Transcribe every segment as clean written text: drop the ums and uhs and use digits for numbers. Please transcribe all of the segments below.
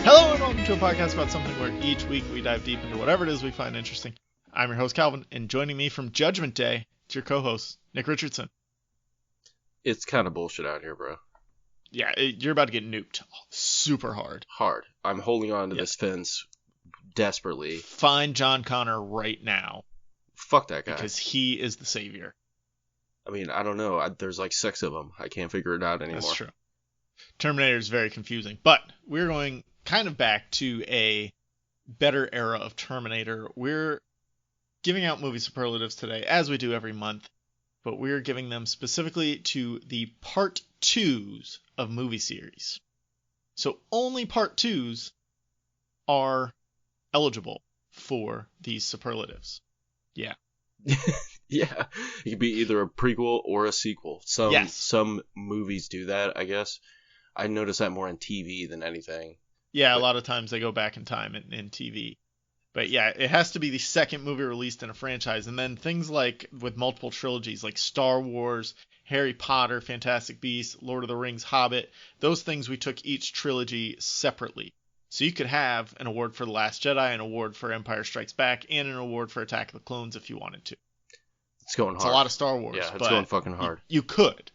Hello and welcome to a podcast about something where each week we dive deep into whatever it is we find interesting. I'm your host Calvin, and joining me from Judgment Day, it's your co-host Nick Richardson. It's kind of bullshit out here, bro. Yeah, you're about to get nuked super hard. Hard. I'm holding on to this fence desperately. Find John Connor right now. Fuck that guy. Because he is the savior. I mean, I don't know. There's like 6 of them. I can't figure it out anymore. That's true. Terminator is very confusing, but we're going kind of back to a better era of Terminator. We're giving out movie superlatives today, as we do every month, but we're giving them specifically to the part 2s of movie series. So only part 2s are eligible for these superlatives. Yeah. Yeah. It could be either a prequel or a sequel. Some movies do that, I guess. I notice that more on TV than anything. Yeah, a lot of times they go back in time in TV. But yeah, it has to be the second movie released in a franchise. And then things like with multiple trilogies like Star Wars, Harry Potter, Fantastic Beasts, Lord of the Rings, Hobbit, those things we took each trilogy separately. So you could have an award for The Last Jedi, an award for Empire Strikes Back, and an award for Attack of the Clones if you wanted to. It's going hard. It's a lot of Star Wars. Yeah, it's going fucking hard. You could.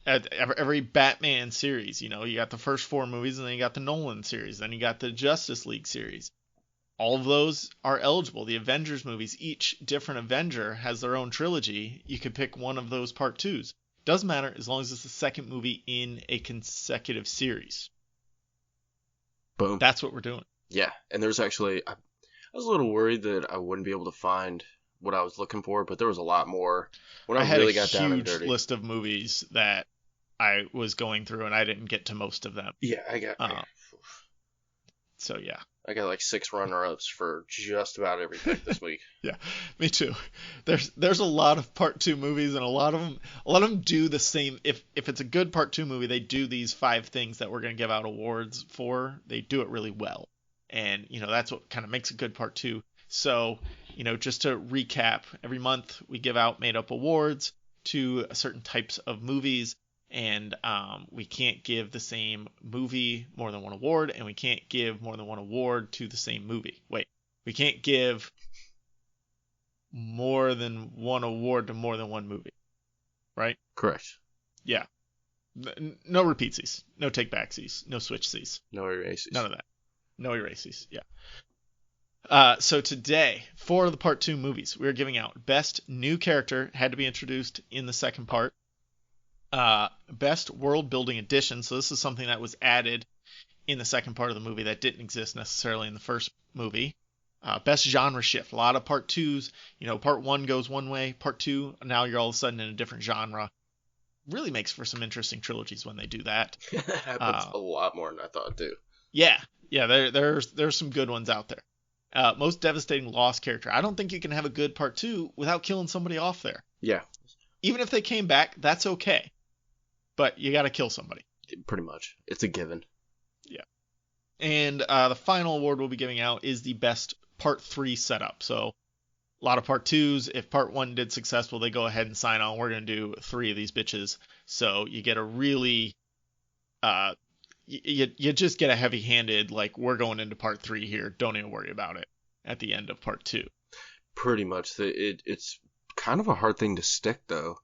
Every Batman series, you got the first 4 movies, and then you got the Nolan series, then you got the Justice League series. All of those are eligible. The Avengers movies, each different Avenger has their own trilogy. You could pick one of those part 2s. Doesn't matter as long as it's the second movie in a consecutive series. Boom. That's what we're doing. Yeah, and there's actually, I was a little worried that I wouldn't be able to find what I was looking for, but there was a lot more when I really got down and dirty. I had a huge list of movies that I was going through, and I didn't get to most of them. Yeah, I got. So yeah, I got like 6 runner-ups for just about everything this week. Yeah, me too. There's a lot of part 2 movies, and a lot of them do the same. If it's a good part 2 movie, they do these 5 things that we're gonna give out awards for. They do it really well, and that's what kind of makes a good part 2. So, just to recap, every month we give out made-up awards to certain types of movies, and we can't give the same movie more than one award, and we can't give more than one award to the same movie. Wait, we can't give more than one award to more than one movie, right? Correct. Yeah. No repeatsies, no take-backsies, no switchsies. No erases. None of that. No erases, yeah. So today, for the part 2 movies, we're giving out best new character, had to be introduced in the second part. Best world building addition. So this is something that was added in the second part of the movie that didn't exist necessarily in the first movie. Best genre shift. A lot of part 2s, part 1 goes one way, part 2, now you're all of a sudden in a different genre. Really makes for some interesting trilogies when they do that. That happens a lot more than I thought, too. Yeah, there's some good ones out there. Most devastating lost character. I don't think you can have a good part 2 without killing somebody off there. Yeah. Even if they came back, that's okay. But you got to kill somebody. Pretty much. It's a given. Yeah. And the final award we'll be giving out is the best part 3 setup. So a lot of part 2s, if part 1 did successful, they go ahead and sign on. We're going to do 3 of these bitches. So you get a really... You just get a heavy-handed, like, we're going into part 3 here. Don't even worry about it at the end of part 2. Pretty much. It's kind of a hard thing to stick, though.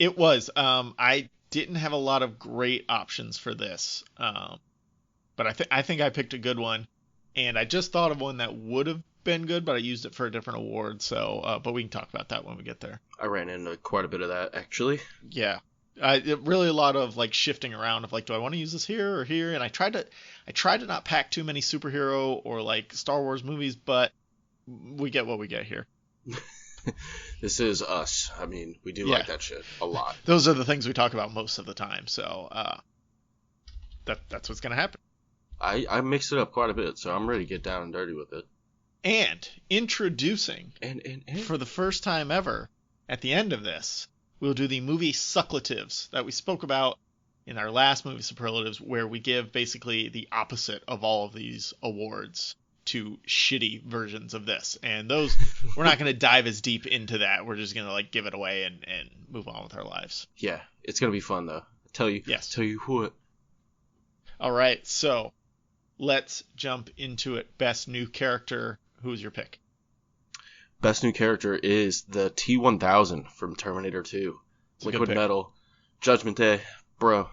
It was. I didn't have a lot of great options for this, but I think I picked a good one, and I just thought of one that would have been good, but I used it for a different award. So, but we can talk about that when we get there. I ran into quite a bit of that, actually. Yeah. Really a lot of like shifting around of like, do I want to use this here or here? And I tried to not pack too many superhero or like Star Wars movies, but we get what we get here. This is us. I mean, we do like that shit a lot. Those are the things we talk about most of the time. So that's what's gonna happen. I mixed it up quite a bit, so I'm ready to get down and dirty with it. And introducing, and for the first time ever, at the end of this, we'll do the movie Superlatives that we spoke about in our last movie Superlatives, where we give basically the opposite of all of these awards to shitty versions of this. And those, we're not going to dive as deep into that. We're just going to like give it away and move on with our lives. Yeah, it's going to be fun though. Tell you what. All right, so let's jump into it. Best new character. Who's your pick? Best new character is the T-1000 from Terminator 2. Liquid Metal, Judgment Day, bro.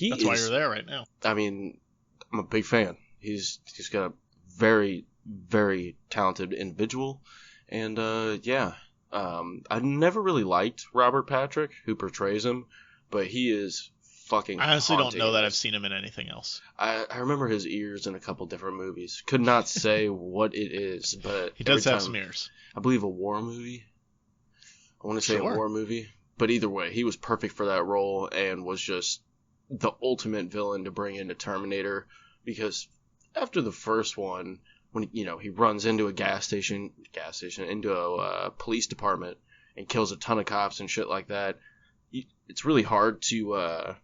That's why you're there right now. I mean, I'm a big fan. He's got a very, very talented individual, and I never really liked Robert Patrick, who portrays him, but he is fucking. I honestly don't know that I've seen him in anything else. I remember his ears in a couple different movies. Could not say what it is, but he does have some ears. I believe a war movie. I want to say a war movie, but either way, he was perfect for that role and was just the ultimate villain to bring into Terminator, because after the first one, when he runs into a gas station into a police department and kills a ton of cops and shit like that, it's really hard to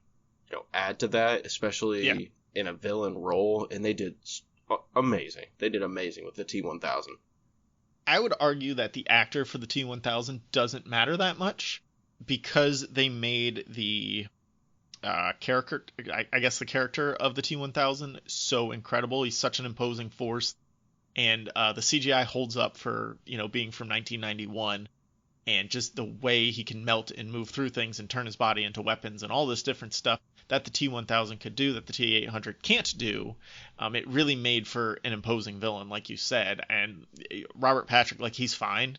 add to that, especially in a villain role, and they did amazing. They did amazing with the T-1000. I would argue that the actor for the T-1000 doesn't matter that much, because they made the character, I guess the character of the T-1000 so incredible. He's such an imposing force, and the CGI holds up for being from 1991, and just the way he can melt and move through things and turn his body into weapons and all this different stuff that the T-1000 could do that the T-800 can't do. It really made for an imposing villain, like you said. And Robert Patrick, like, he's fine,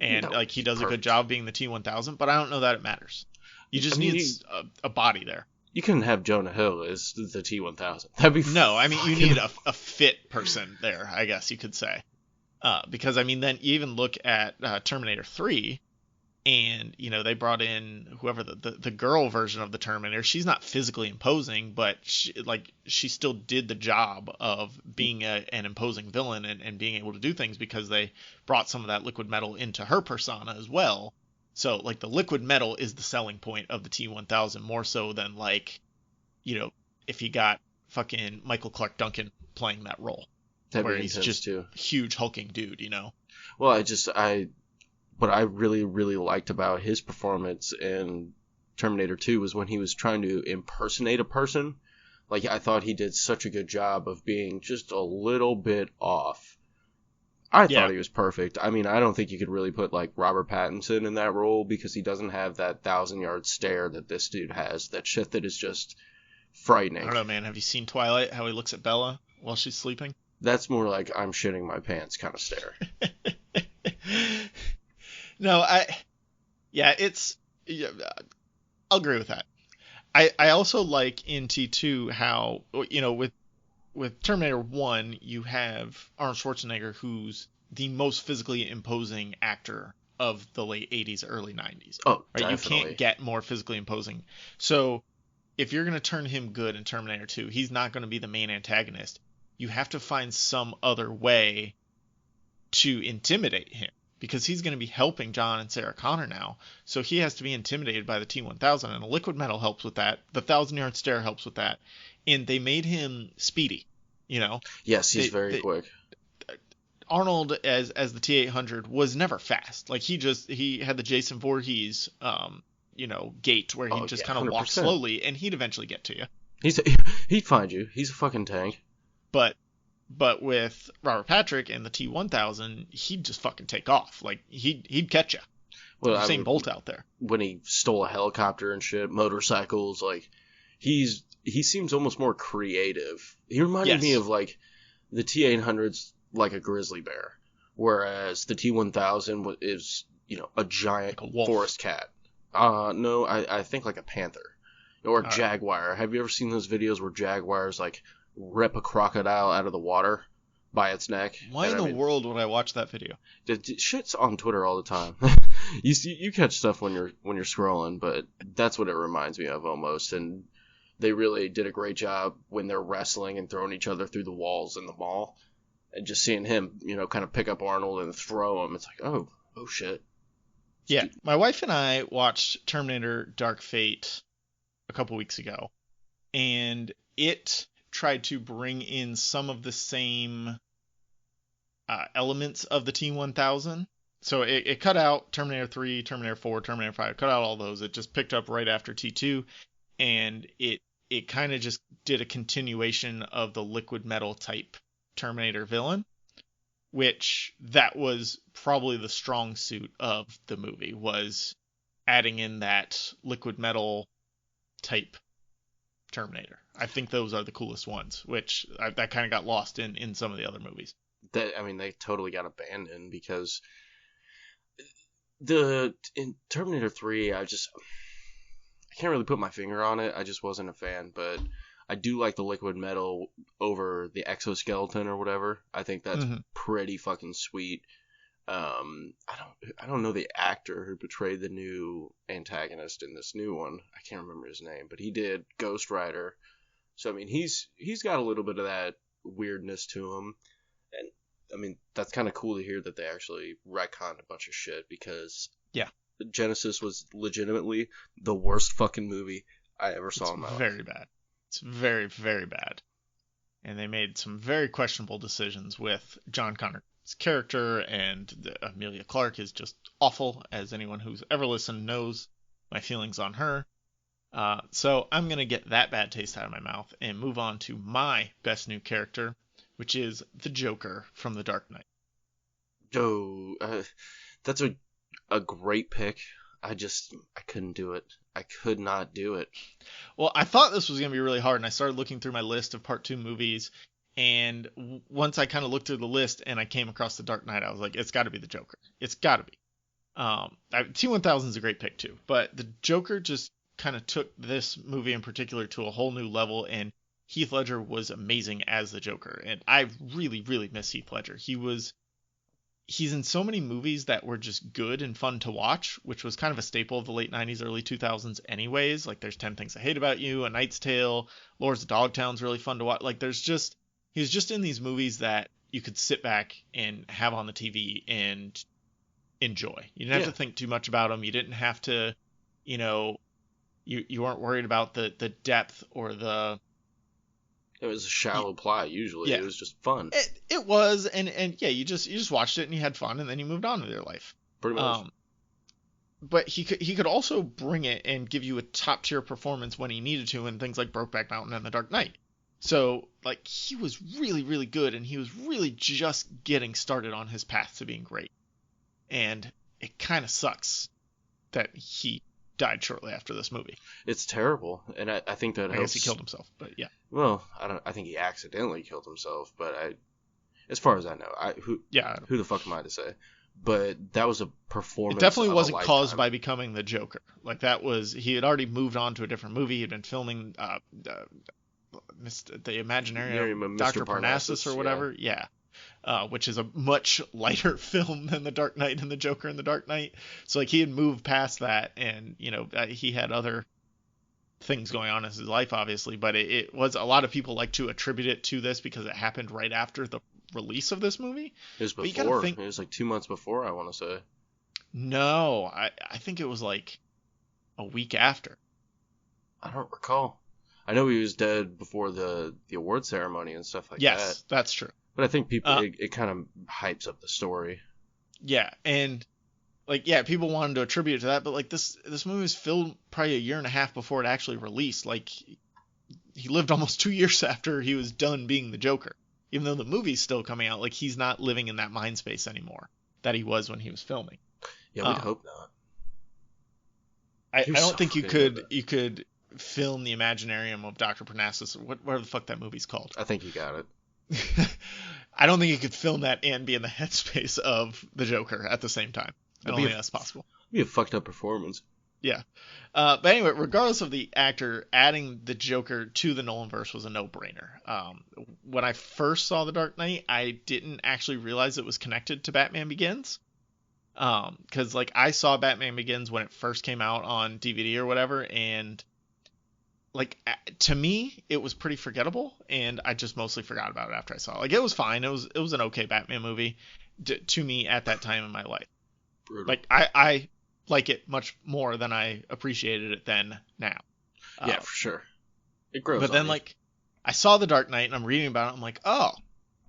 and he does a good job being the T-1000, but I don't know that it matters. You just need a body there. You couldn't have Jonah Hill as the T-1000. That'd be you need a fit person there, I guess you could say. Because then you even look at Terminator 3, and they brought in whoever the girl version of the Terminator. She's not physically imposing, but she still did the job of being an imposing villain and being able to do things, because they brought some of that liquid metal into her persona as well. So the liquid metal is the selling point of the T-1000, more so than if you got fucking Michael Clark Duncan playing that role, where he's just a huge hulking dude, Well, what I really, really liked about his performance in Terminator 2 was when he was trying to impersonate a person. I thought he did such a good job of being just a little bit off. I thought he was perfect. I mean, I don't think you could really put Robert Pattinson in that role, because he doesn't have that 1,000-yard stare that this dude has. That shit that is just frightening. I don't know, man. Have you seen Twilight? How he looks at Bella while she's sleeping? That's more like I'm shitting my pants kind of stare. No, I'll agree with that. I also like in T2 how, with Terminator 1, you have Arnold Schwarzenegger, who's the most physically imposing actor of the late 80s, early 90s. Oh, right? definitely. You can't get more physically imposing. So if you're going to turn him good in Terminator 2, he's not going to be the main antagonist. You have to find some other way to intimidate him, because he's going to be helping John and Sarah Connor now. So he has to be intimidated by the T-1000, and the liquid metal helps with that. The 1,000-yard stare helps with that. And they made him speedy, Yes, he's very quick. Arnold as the T-800 was never fast. He had the Jason Voorhees, gait where he just kind of walks slowly, and he'd eventually get to you. He'd find you. He's a fucking tank. But with Robert Patrick and the T-1000, he'd just fucking take off. He'd catch you. Well, Usain Bolt out there. When he stole a helicopter and shit, motorcycles, he seems almost more creative. He reminded me of the T-800's like a grizzly bear, whereas the T-1000 is a giant forest cat. No, I think like a panther or a jaguar. Have you ever seen those videos where jaguars rip a crocodile out of the water by its neck? Why in the world would I watch that video? Shit's on Twitter all the time. you catch stuff when you're scrolling, but that's what it reminds me of almost. And they really did a great job when they're wrestling and throwing each other through the walls in the mall, and just seeing him, kind of pick up Arnold and throw him. It's oh shit. Yeah, my wife and I watched Terminator Dark Fate a couple weeks ago, and it tried to bring in some of the same elements of the T-1000. So it cut out Terminator 3, Terminator 4, Terminator 5, cut out all those. It just picked up right after T2, and it it kind of just did a continuation of the liquid metal type Terminator villain, which that was probably the strong suit of the movie, was adding in that liquid metal type Terminator. I think those are the coolest ones, which that kind of got lost in some of the other movies. They totally got abandoned because in Terminator 3, I can't really put my finger on it. I just wasn't a fan, but I do like the liquid metal over the exoskeleton or whatever. I think that's pretty fucking sweet. I don't know the actor who portrayed the new antagonist in this new one. I can't remember his name, but he did Ghost Rider. So I mean, he's got a little bit of that weirdness to him, and I mean that's kind of cool to hear that they actually retconned a bunch of shit, because Genesis was legitimately the worst fucking movie I ever saw in my life. Very bad. It's very, very bad. And they made some very questionable decisions with John Connor's character, and Emilia Clarke is just awful, as anyone who's ever listened knows my feelings on her. So I'm going to get that bad taste out of my mouth and move on to my best new character, which is the Joker from The Dark Knight. Oh, that's a great pick. I couldn't do it. I could not do it. Well, I thought this was going to be really hard, and I started looking through my list of Part 2 movies, and once I kind of looked through the list and I came across The Dark Knight, I was like, it's got to be the Joker. It's got to be. T-1000 is a great pick too, but the Joker just kind of took this movie in particular to a whole new level, and Heath Ledger was amazing as the Joker, and I really, really miss Heath Ledger. He's in so many movies that were just good and fun to watch, which was kind of a staple of the late 90s, early 2000s anyways. Like, there's 10 Things I Hate About You, A Knight's Tale, Lords of Dogtown's really fun to watch. Like, he was just in these movies that you could sit back and have on the TV and enjoy. You didn't have to think too much about them. You didn't have to, you weren't worried about the depth or the... It was a shallow plot usually. It was just fun. It was, and you just watched it and you had fun, and then you moved on with your life. Pretty much. But he could also bring it and give you a top tier performance when he needed to in things like Brokeback Mountain and The Dark Knight. So like, he was really, really good, and he was really just getting started on his path to being great. And it kind of sucks that he died shortly after this movie. It's terrible, and I think that helps. I guess he killed himself, but yeah. Well, I think he accidentally killed himself, but as far as I know, who the fuck am I to say? But that was a performance. It definitely wasn't caused by becoming the Joker. Like, he had already moved on to a different movie. He'd been filming the Imaginarium of Dr. Parnassus or whatever. Yeah. Which is a much lighter film than The Dark Knight and the Joker in The Dark Knight. So like, he had moved past that, and he had other things going on in his life, obviously, but it was, a lot of people like to attribute it to this because it happened right after the release of this movie. It was before. It was like 2 months before, I want to say. No, I think it was like a week after. I don't recall. I know he was dead before the award ceremony and stuff like that. Yes, that's true. But I think people, it kind of hypes up the story. Yeah, and like, yeah, people wanted to attribute it to that, but like, this movie was filmed probably a year and a half before it actually released. Like, he lived almost 2 years after he was done being the Joker. Even though the movie's still coming out, like, he's not living in that mind space anymore that he was when he was filming. Yeah, we'd hope not. I don't think you could film the Imaginarium of Dr. Parnassus, or whatever the fuck that movie's called. I think you got it. I don't think you could film that and be in the headspace of the Joker at the same time. I don't think that's possible. It'd be a fucked up performance. Yeah. But anyway, regardless of the actor, adding the Joker to the Nolanverse was a no-brainer. When I first saw The Dark Knight, I didn't actually realize it was connected to Batman Begins. Because like, I saw Batman Begins when it first came out on DVD or whatever, and like, to me, it was pretty forgettable, and I just mostly forgot about it after I saw it. Like, it was fine. It was an okay Batman movie to me at that time in my life. Brutal. Like, I like it much more than I appreciated it then now. Yeah, for sure. It grows. But then, like, I saw The Dark Knight and I'm reading about it. I'm like, oh,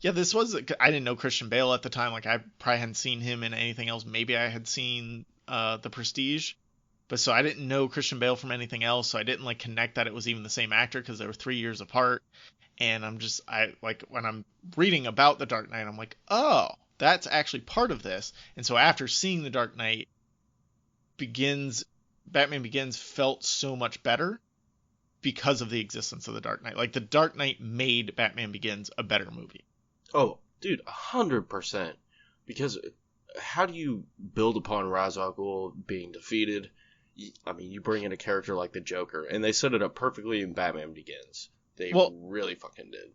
yeah, this was. I didn't know Christian Bale at the time. Like, I probably hadn't seen him in anything else. Maybe I had seen The Prestige, but so I didn't know Christian Bale from anything else, so I didn't like connect that it was even the same actor because they were 3 years apart. And I like when I'm reading about The Dark Knight, I'm like, oh, that's actually part of this. And so after seeing The Dark Knight Batman Begins felt so much better because of the existence of The Dark Knight. Like The Dark Knight made Batman Begins a better movie. Oh, dude, 100%. Because how do you build upon Ra's al Ghul being defeated? I mean, you bring in a character like the Joker, and they set it up perfectly in Batman Begins. They really fucking did.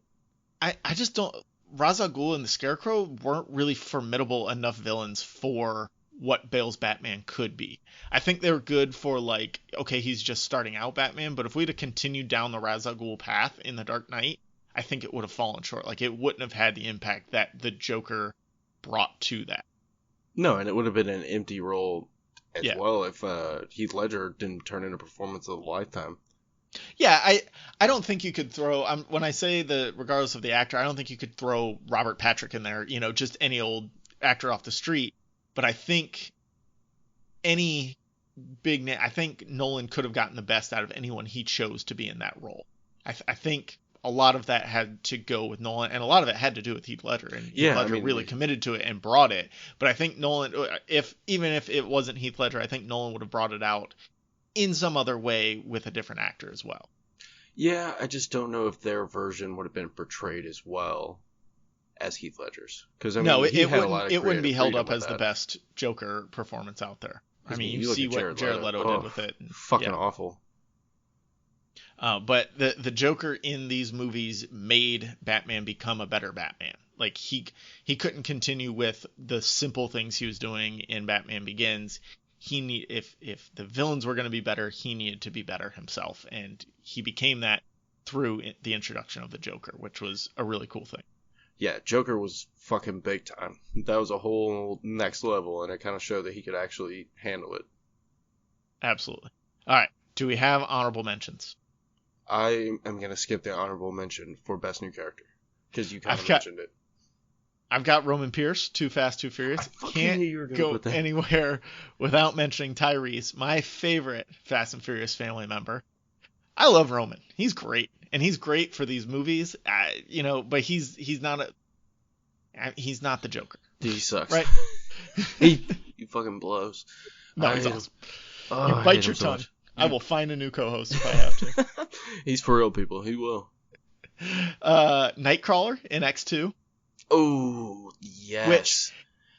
I just don't. Ra's al Ghul and the Scarecrow weren't really formidable enough villains for what Bale's Batman could be. I think they were good for like, okay, he's just starting out Batman, but if we'd have continued down the Ra's al Ghul path in The Dark Knight, I think it would have fallen short. Like it wouldn't have had the impact that the Joker brought to that. No, and it would have been an empty role as well if Heath Ledger didn't turn in a performance of a lifetime. Yeah, I don't think you could throw when I say regardless of the actor, I don't think you could throw Robert Patrick in there, just any old actor off the street. But I think any big name, I think Nolan could have gotten the best out of anyone he chose to be in that role. I think a lot of that had to go with Nolan, and a lot of it had to do with Heath Ledger, and Heath Ledger really committed to it and brought it. But I think Nolan, even if it wasn't Heath Ledger, I think Nolan would have brought it out in some other way with a different actor as well. Yeah, I just don't know if their version would have been portrayed as well as Heath Ledger's. Because it wouldn't be held up as the best Joker performance out there. I mean, you see what Jared Leto did with it. Fucking awful. But the Joker in these movies made Batman become a better Batman. Like he couldn't continue with the simple things he was doing in Batman Begins. If the villains were going to be better, he needed to be better himself, and he became that through the introduction of the Joker, which was a really cool thing. Yeah, Joker was fucking big time. That was a whole next level, and it kind of showed that he could actually handle it. Absolutely. All right, do we have honorable mentions? I am going to skip the honorable mention for Best New Character, because you kind of mentioned it. I've got Roman Pierce, Too Fast, Too Furious. Can't go anywhere without mentioning Tyrese, my favorite Fast and Furious family member. I love Roman. He's great, and he's great for these movies. But he's not the Joker. Dude, he sucks. Right? he fucking blows. No, he's awesome. You bite your tongue. I will find a new co-host if I have to. He's for real, people. He will. Nightcrawler in X2. Oh, yes.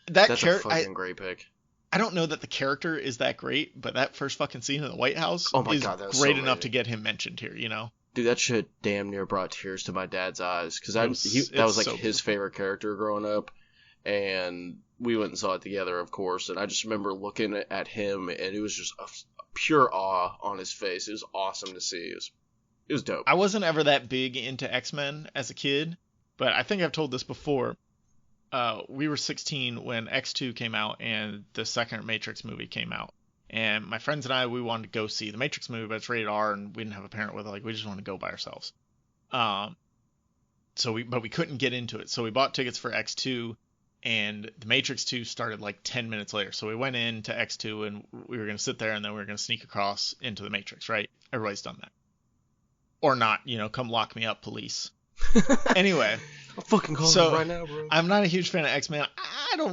That's a fucking great pick. I don't know that the character is that great, but that first fucking scene in the White House is great enough to get him mentioned here, Dude, that shit damn near brought tears to my dad's eyes, because that was like his favorite character growing up, and we went and saw it together, of course, and I just remember looking at him, and it was just a pure awe on his face. It was awesome to see. It was dope. I wasn't ever that big into X-Men as a kid, but I think I've told this before. We were 16 when X2 came out and the second Matrix movie came out. And my friends and I, we wanted to go see the Matrix movie, but it's rated R and we didn't have a parent with it. Like, we just wanted to go by ourselves. But we couldn't get into it. So we bought tickets for X2, and the Matrix 2 started like 10 minutes later. So we went into X2 and we were going to sit there and then we were going to sneak across into the Matrix, right? Everybody's done that. Or not, come lock me up, police. Anyway, I'll fucking call him right now, bro. I'm not a huge fan of X-Men. I know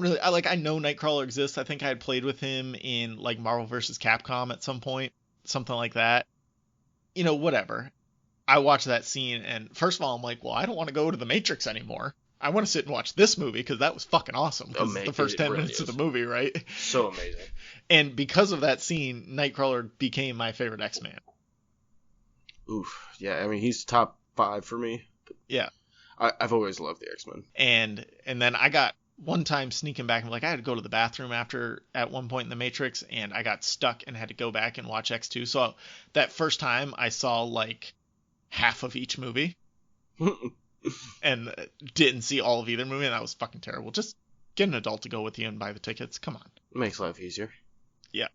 Nightcrawler exists. I think I had played with him in like Marvel vs. Capcom at some point, something like that. Whatever. I watched that scene, and first of all, I'm like, well, I don't want to go to the Matrix anymore. I want to sit and watch this movie because that was fucking awesome. Because the first 10 minutes of the movie, right? So amazing. And because of that scene, Nightcrawler became my favorite X-Man. Oof. Yeah, I mean, he's top 5 for me. Yeah. I've always loved the X-Men. And then I got one time sneaking back, and I had to go to the bathroom at one point in the Matrix, and I got stuck and had to go back and watch X2. So that first time I saw like half of each movie and didn't see all of either movie, and that was fucking terrible. Just get an adult to go with you and buy the tickets. Come on. It makes life easier. Yeah.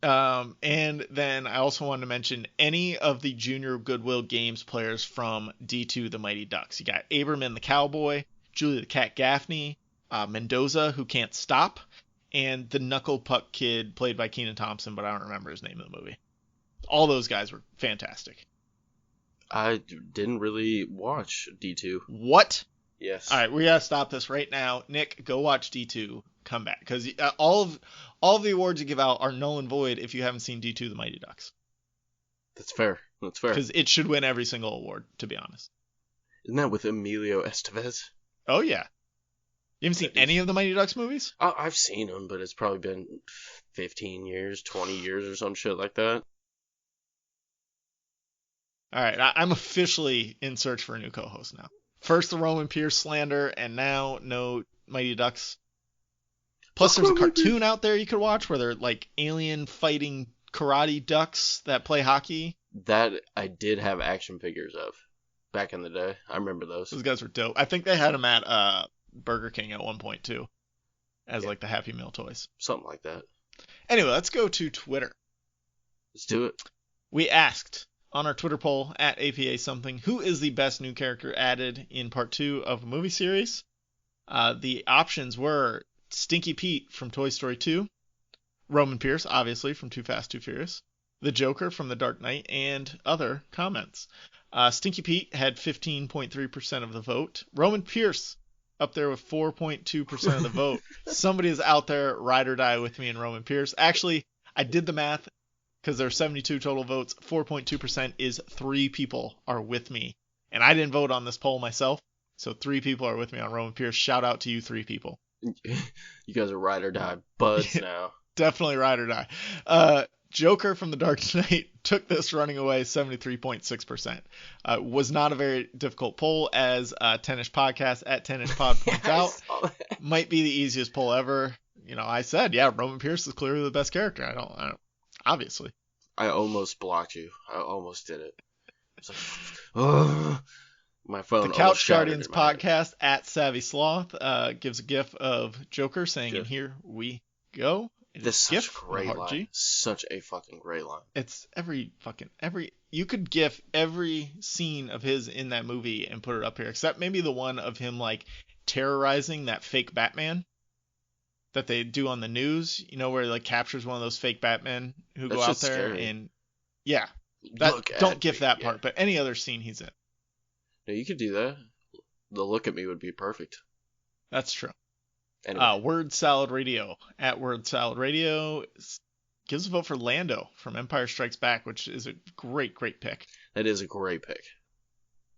And then I also wanted to mention any of the Junior Goodwill Games players from D2 The Mighty Ducks. You got Aberman the Cowboy, Julie the Cat Gaffney, Mendoza, who can't stop, and the Knuckle Puck kid played by Kenan Thompson, but I don't remember his name in the movie. All those guys were fantastic. I didn't really watch D2. What? Yes. All right, we gotta stop this right now. Nick, go watch D2. Come back, because all of the awards you give out are null and void if you haven't seen D2 The Mighty Ducks. That's fair. That's fair. Because it should win every single award, to be honest. Isn't that with Emilio Estevez? Oh yeah. You haven't seen any of the Mighty Ducks movies? I've seen them, but it's probably been 15 years, 20 years, or some shit like that. All right, I'm officially in search for a new co-host now. First the Roman Pierce slander, and now no Mighty Ducks. Plus there's a cartoon out there you could watch where they're like alien fighting karate ducks that play hockey. That I did have action figures of back in the day. I remember those. Those guys were dope. I think they had them at Burger King at one point too, as like the Happy Meal toys. Something like that. Anyway, let's go to Twitter. Let's do it. We asked on our Twitter poll at APA something, who is the best new character added in part 2 of a movie series? The options were Stinky Pete from Toy Story 2, Roman Pierce, obviously, from Too Fast, Too Furious, the Joker from The Dark Knight, and other comments. Stinky Pete had 15.3% of the vote. Roman Pierce up there with 4.2% of the vote. Somebody is out there, ride or die with me in Roman Pierce. Actually, I did the math because there are 72 total votes. 4.2% is 3 people are with me. And I didn't vote on this poll myself, so 3 people are with me on Roman Pierce. Shout out to you 3 people. You guys are ride or die buds now. Definitely ride or die. Joker from The Dark Knight took this running away 73.6%. Was not a very difficult poll, as Tennis Podcast at Tennis Pod points out. Might be the easiest poll ever. You know, I said, yeah, Roman Pierce is clearly the best character. I don't obviously. I almost blocked you. I almost did it. It's like, oh, my phone. The Couch Guardians podcast at Savvy Sloth gives a gif of Joker saying, "And here we go." This is such a great line. Such a fucking great line. It's every. You could gif every scene of his in that movie and put it up here, except maybe the one of him like terrorizing that fake Batman that they do on the news. You know, where he like captures one of those fake Batmen who go out there scary. And yeah, don't gif that part, but any other scene he's in. No, you could do that. The look at me would be perfect. That's true. Anyway. Word Salad Radio at Word Salad Radio gives a vote for Lando from Empire Strikes Back, which is a great pick. That is a great pick.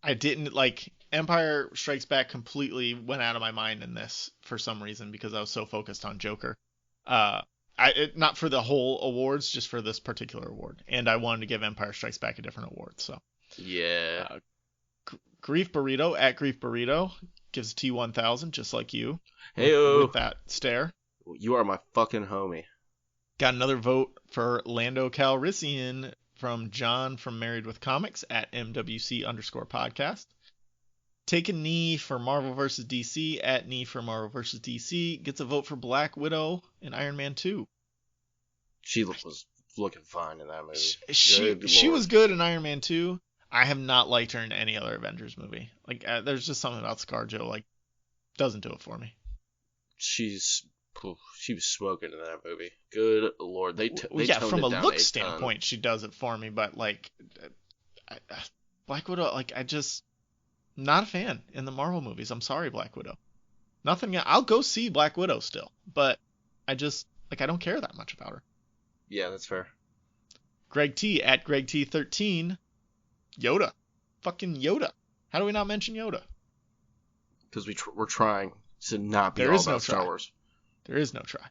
I didn't like Empire Strikes Back completely went out of my mind in this for some reason because I was so focused on Joker. Not for the whole awards, just for this particular award, and I wanted to give Empire Strikes Back a different award. So yeah. Grief Burrito at Grief Burrito gives T1000 just like you. Heyo. With that stare. You are my fucking homie. Got another vote for Lando Calrissian from John from Married with Comics at MWC_podcast. Take a knee for Marvel vs. DC at knee for Marvel vs. DC. Gets a vote for Black Widow in Iron Man 2. She was looking fine in that movie. She was good in Iron Man 2. I have not liked her in any other Avengers movie. Like, there's just something about ScarJo, like, doesn't do it for me. She was smoking in that movie. Good lord, they from a look standpoint, she does it for me. But like, Black Widow, like, not a fan in the Marvel movies. I'm sorry, Black Widow. Nothing. I'll go see Black Widow still, but I don't care that much about her. Yeah, that's fair. Greg T at Greg T13. Yoda. Fucking Yoda. How do we not mention Yoda? Because we're trying to not be all about Star Wars. There is no try.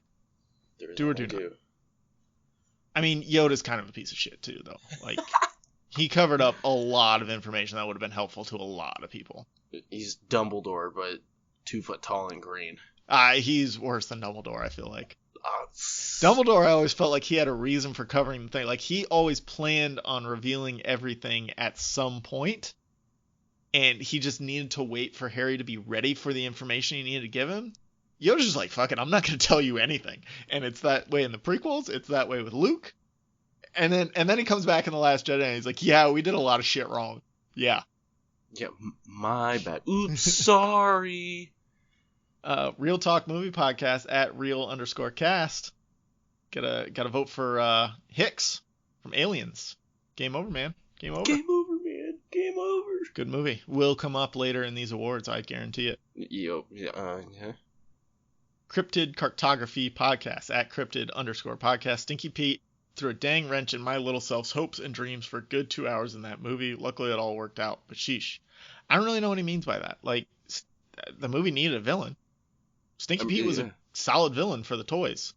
There is do or do not. I mean, Yoda's kind of a piece of shit too, though. Like, he covered up a lot of information that would have been helpful to a lot of people. He's Dumbledore, but 2 foot tall and green. He's worse than Dumbledore, I feel like. Dumbledore, I always felt like he had a reason for covering the thing. Like, he always planned on revealing everything at some point, and he just needed to wait for Harry to be ready for the information he needed to give him. Yoda's just like, fuck it, I'm not going to tell you anything. And it's that way in the prequels. It's that way with Luke. And then he comes back in The Last Jedi, and he's like, yeah, we did a lot of shit wrong. Yeah. Yeah, my bad. Oops, sorry. Real Talk Movie Podcast at real_cast. Gotta vote for Hicks from Aliens. Game over, man. Game over. Game over, man. Game over. Good movie. Will come up later in these awards, I guarantee it. Yeah. Cryptid Cartography Podcast at cryptid_podcast. Stinky Pete threw a dang wrench in my little self's hopes and dreams for a good 2 hours in that movie. Luckily, it all worked out, but sheesh. I don't really know what he means by that. Like, the movie needed a villain. Stinky Pete was a solid villain for the toys.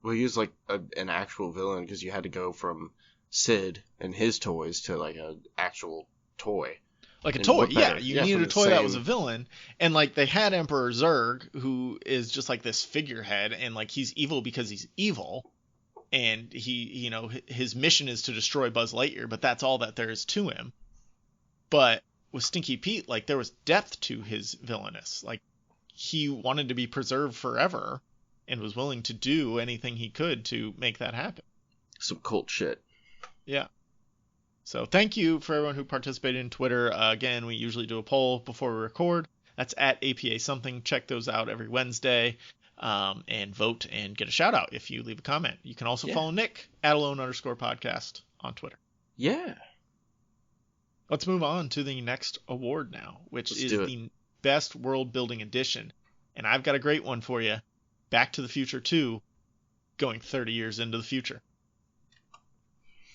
Well, he was like an actual villain because you had to go from Sid and his toys to like an actual toy. Like a toy, yeah. You needed a toy that was a villain. And like they had Emperor Zurg, who is just like this figurehead, and like he's evil because he's evil. And he, his mission is to destroy Buzz Lightyear, but that's all that there is to him. But with Stinky Pete, like there was depth to his villainous. Like he wanted to be preserved forever and was willing to do anything he could to make that happen. Some cult shit. Yeah. So thank you for everyone who participated in Twitter. Again, we usually do a poll before we record. That's at APA something. Check those out every Wednesday. And vote and get a shout out if you leave a comment. You can also follow Nick at alone_podcast on Twitter. Yeah. Let's move on to the next award now, which is the Best World Building Edition. And I've got a great one for you. Back to the Future 2, going 30 years into the future.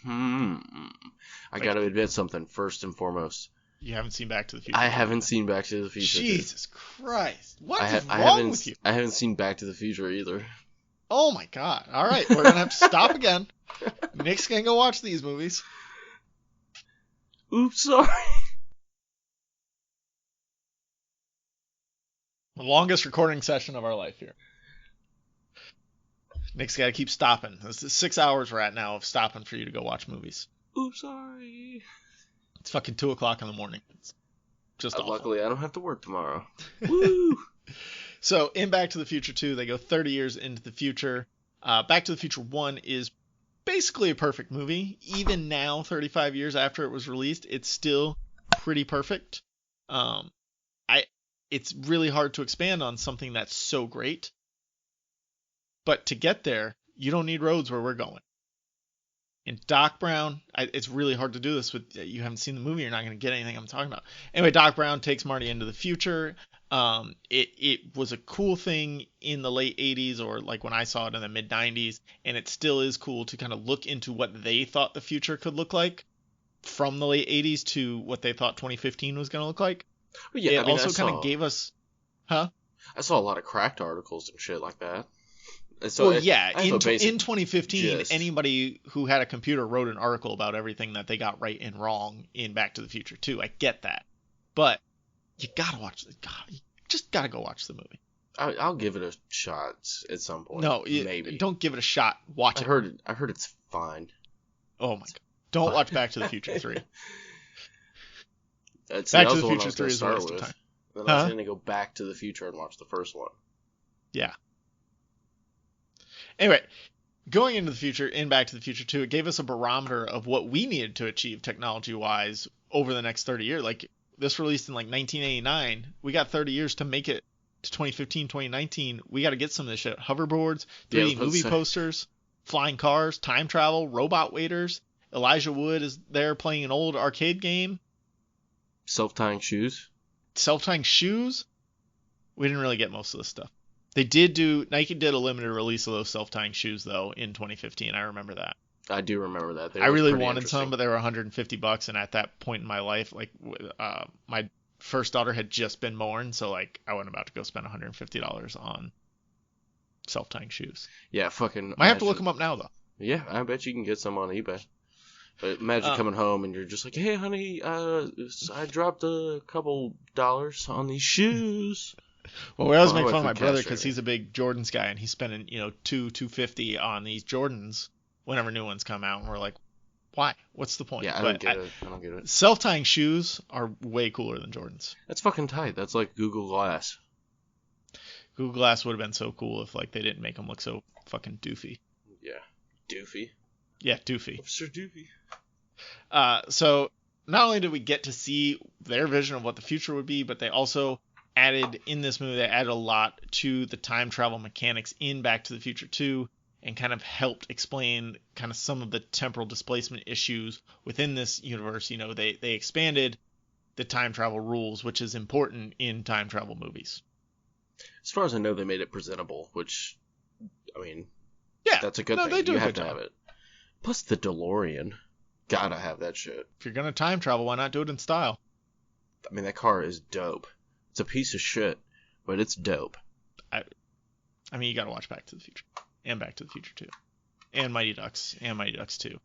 I got to admit something first and foremost. You haven't seen Back to the Future? I haven't seen Back to the Future. Jesus Christ. What is wrong with you? I haven't seen Back to the Future either. Oh my God. All right. We're going to have to stop again. Nick's going to go watch these movies. Oops, sorry. The longest recording session of our life here. Nick's got to keep stopping. This is 6 hours we're at now of stopping for you to go watch movies. Oops, sorry. It's fucking 2 o'clock in the morning. It's just awful. Luckily, I don't have to work tomorrow. Woo! So, in Back to the Future 2, they go 30 years into the future. Back to the Future 1 is basically a perfect movie. Even now, 35 years after it was released, it's still pretty perfect. It's really hard to expand on something that's so great. But to get there, you don't need roads where we're going. And Doc Brown, it's really hard to do this with you haven't seen the movie. You're not going to get anything I'm talking about. Anyway, Doc Brown takes Marty into the future. It was a cool thing in the late 80s or like when I saw it in the mid 90s. And it still is cool to kind of look into what they thought the future could look like from the late 80s to what they thought 2015 was going to look like. Well, yeah, it also kind of gave us... Huh? I saw a lot of cracked articles and shit like that. So well, yeah, in 2015, anybody who had a computer wrote an article about everything that they got right and wrong in Back to the Future 2. I get that. But you gotta watch it. You just gotta go watch the movie. I'll give it a shot at some point. No, maybe. Don't give it a shot. Watch it. I heard it's fine. Oh my God. Don't watch Back to the Future 3. Back to the Future 3 is a waste of time. Then I was going to go Back to the Future and watch the first one. Yeah. Anyway, going into the future, in Back to the Future 2, it gave us a barometer of what we needed to achieve technology-wise over the next 30 years. Like, this released in, 1989. We got 30 years to make it to 2015, 2019. We got to get some of this shit. Hoverboards, 3D movie posters, flying cars, time travel, robot waiters. Elijah Wood is there playing an old arcade game. Self-tying shoes. Self-tying shoes? We didn't really get most of this stuff. Nike did a limited release of those self-tying shoes, though, in 2015. I remember that. I do remember that. I really wanted some, but they were $150, and at that point in my life, my first daughter had just been born, so, I wasn't about to go spend $150 on self-tying shoes. Yeah, fucking... Might have to look them up now, though. Yeah, I bet you can get some on eBay. But imagine coming home and you're just like, hey, honey, I dropped a couple dollars on these shoes. Well, we always make fun of my brother because he's a big Jordans guy, and he's spending, $250 on these Jordans whenever new ones come out, and we're like, why? What's the point? Yeah, I don't get it. Self-tying shoes are way cooler than Jordans. That's fucking tight. That's like Google Glass. Google Glass would have been so cool if, they didn't make them look so fucking doofy. Yeah. Doofy? Yeah, doofy. Officer Doofy. So, not only did we get to see their vision of what the future would be, but they also added in this movie. They added a lot to the time travel mechanics in Back to the Future 2, and kind of helped explain kind of some of the temporal displacement issues within this universe. You know, they expanded the time travel rules, which is important in time travel movies. As far as I know, they made it presentable, which, I mean, yeah, that's a good thing. They do you a have good to job. have it. Plus the DeLorean. Gotta have that shit. If you're gonna time travel, why not do it in style? I mean, that car is dope. It's a piece of shit, but it's dope. I mean, you gotta watch Back to the Future. And Back to the Future 2. And Mighty Ducks. And Mighty Ducks 2.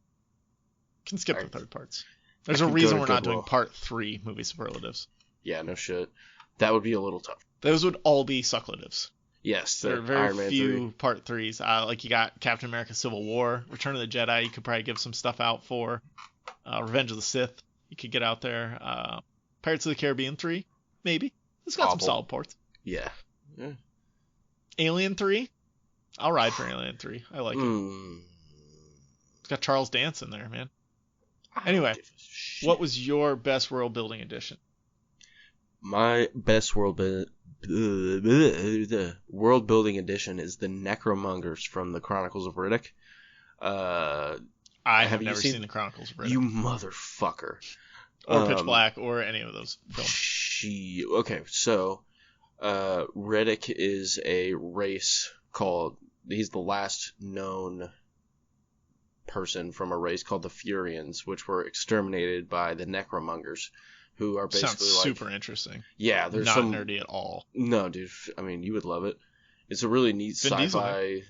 Can skip the third parts. There's a reason we're not doing part 3 movie superlatives. Yeah, no shit. That would be a little tough. Those would all be sucklatives. Yes, there are very few part 3s. Like you got Captain America Civil War, Return of the Jedi, you could probably give some stuff out for. Revenge of the Sith, you could get out there. Pirates of the Caribbean 3, maybe. It's got some solid parts. Yeah. Alien 3, I'll ride for Alien 3. I like it. It's got Charles Dance in there, man. Anyway, what was your best world building edition? My best world building edition is the Necromongers from the Chronicles of Riddick. I have never seen the Chronicles of Riddick. You motherfucker. Or Pitch Black, or any of those films. Okay, so Riddick is a race called... He's the last known person from a race called the Furians, which were exterminated by the Necromongers, who are basically Sounds super interesting. Yeah, there's not nerdy at all. No, dude. I mean, you would love it. It's a really neat sci-fi...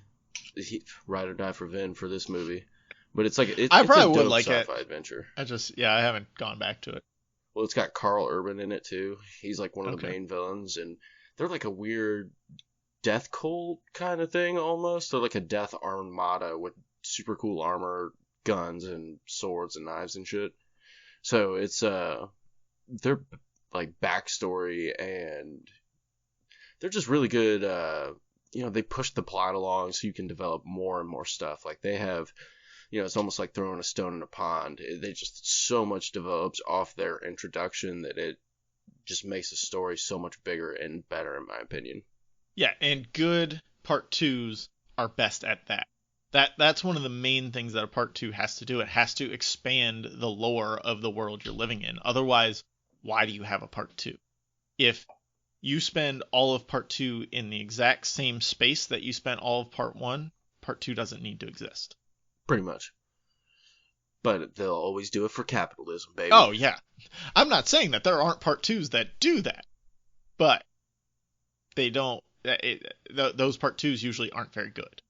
Ride or die for Vin for this movie. But it's like I probably would like sci-fi adventure. I haven't gone back to it. Well, it's got Carl Urban in it too. He's like one of the main villains, and they're like a weird death cult kind of thing almost. They're like a death armada with super cool armor, guns, and swords and knives and shit. So it's their like backstory, and they're just really good. They push the plot along so you can develop more and more stuff. Like they have, it's almost like throwing a stone in a pond. They just so much develops off their introduction that it just makes the story so much bigger and better, in my opinion. Yeah, and good part 2s are best at that. That's one of the main things that a part 2 has to do. It has to expand the lore of the world you're living in. Otherwise, why do you have a part 2? If you spend all of part 2 in the exact same space that you spent all of part 1, part 2 doesn't need to exist. Pretty much. But they'll always do it for capitalism, baby. Oh, yeah. I'm not saying that there aren't part 2s that do that. But they don't... those part 2s usually aren't very good.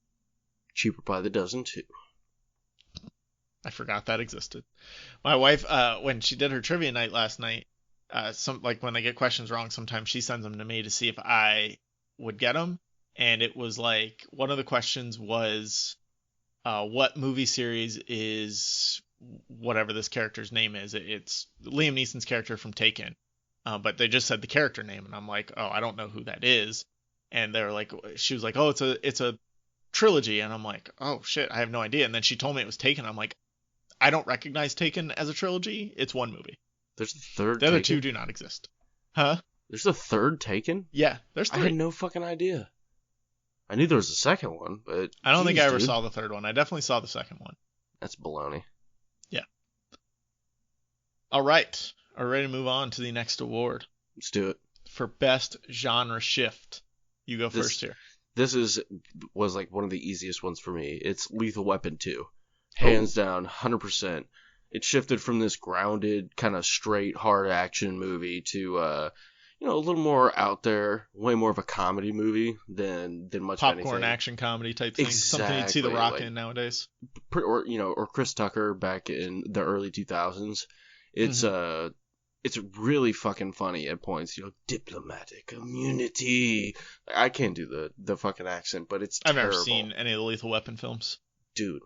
Cheaper by the dozen, too. I forgot that existed. My wife, when she did her trivia night last night, when they get questions wrong, sometimes she sends them to me to see if I would get them. And it was like, one of the questions was, what movie series is whatever this character's name is? It's Liam Neeson's character from Taken. But they just said the character name, and I'm like, oh, I don't know who that is. And they're like, she was like, oh, it's a trilogy. And I'm like, oh shit, I have no idea. And then she told me it was Taken. I'm like, I don't recognize Taken as a trilogy. It's one movie. There's a third. The other two do not exist. Huh? There's a third Taken? Yeah, there's 3. I had no fucking idea. I knew there was a second one, but I don't think I ever saw the third one. I definitely saw the second one. That's baloney. Yeah. All right. Are we ready to move on to the next award? Let's do it. For best genre shift. You go first here. This was like one of the easiest ones for me. It's Lethal Weapon 2. Hands down, 100%. It shifted from this grounded, kind of straight, hard action movie to, a little more out there, way more of a comedy movie than much of anything. Popcorn action comedy type thing. Exactly. Something you'd see The Rock in nowadays. Or Chris Tucker back in the early 2000s. It's really fucking funny at points. Diplomatic immunity. I can't do the fucking accent, but it's terrible. I've never seen any of the Lethal Weapon films. Dude.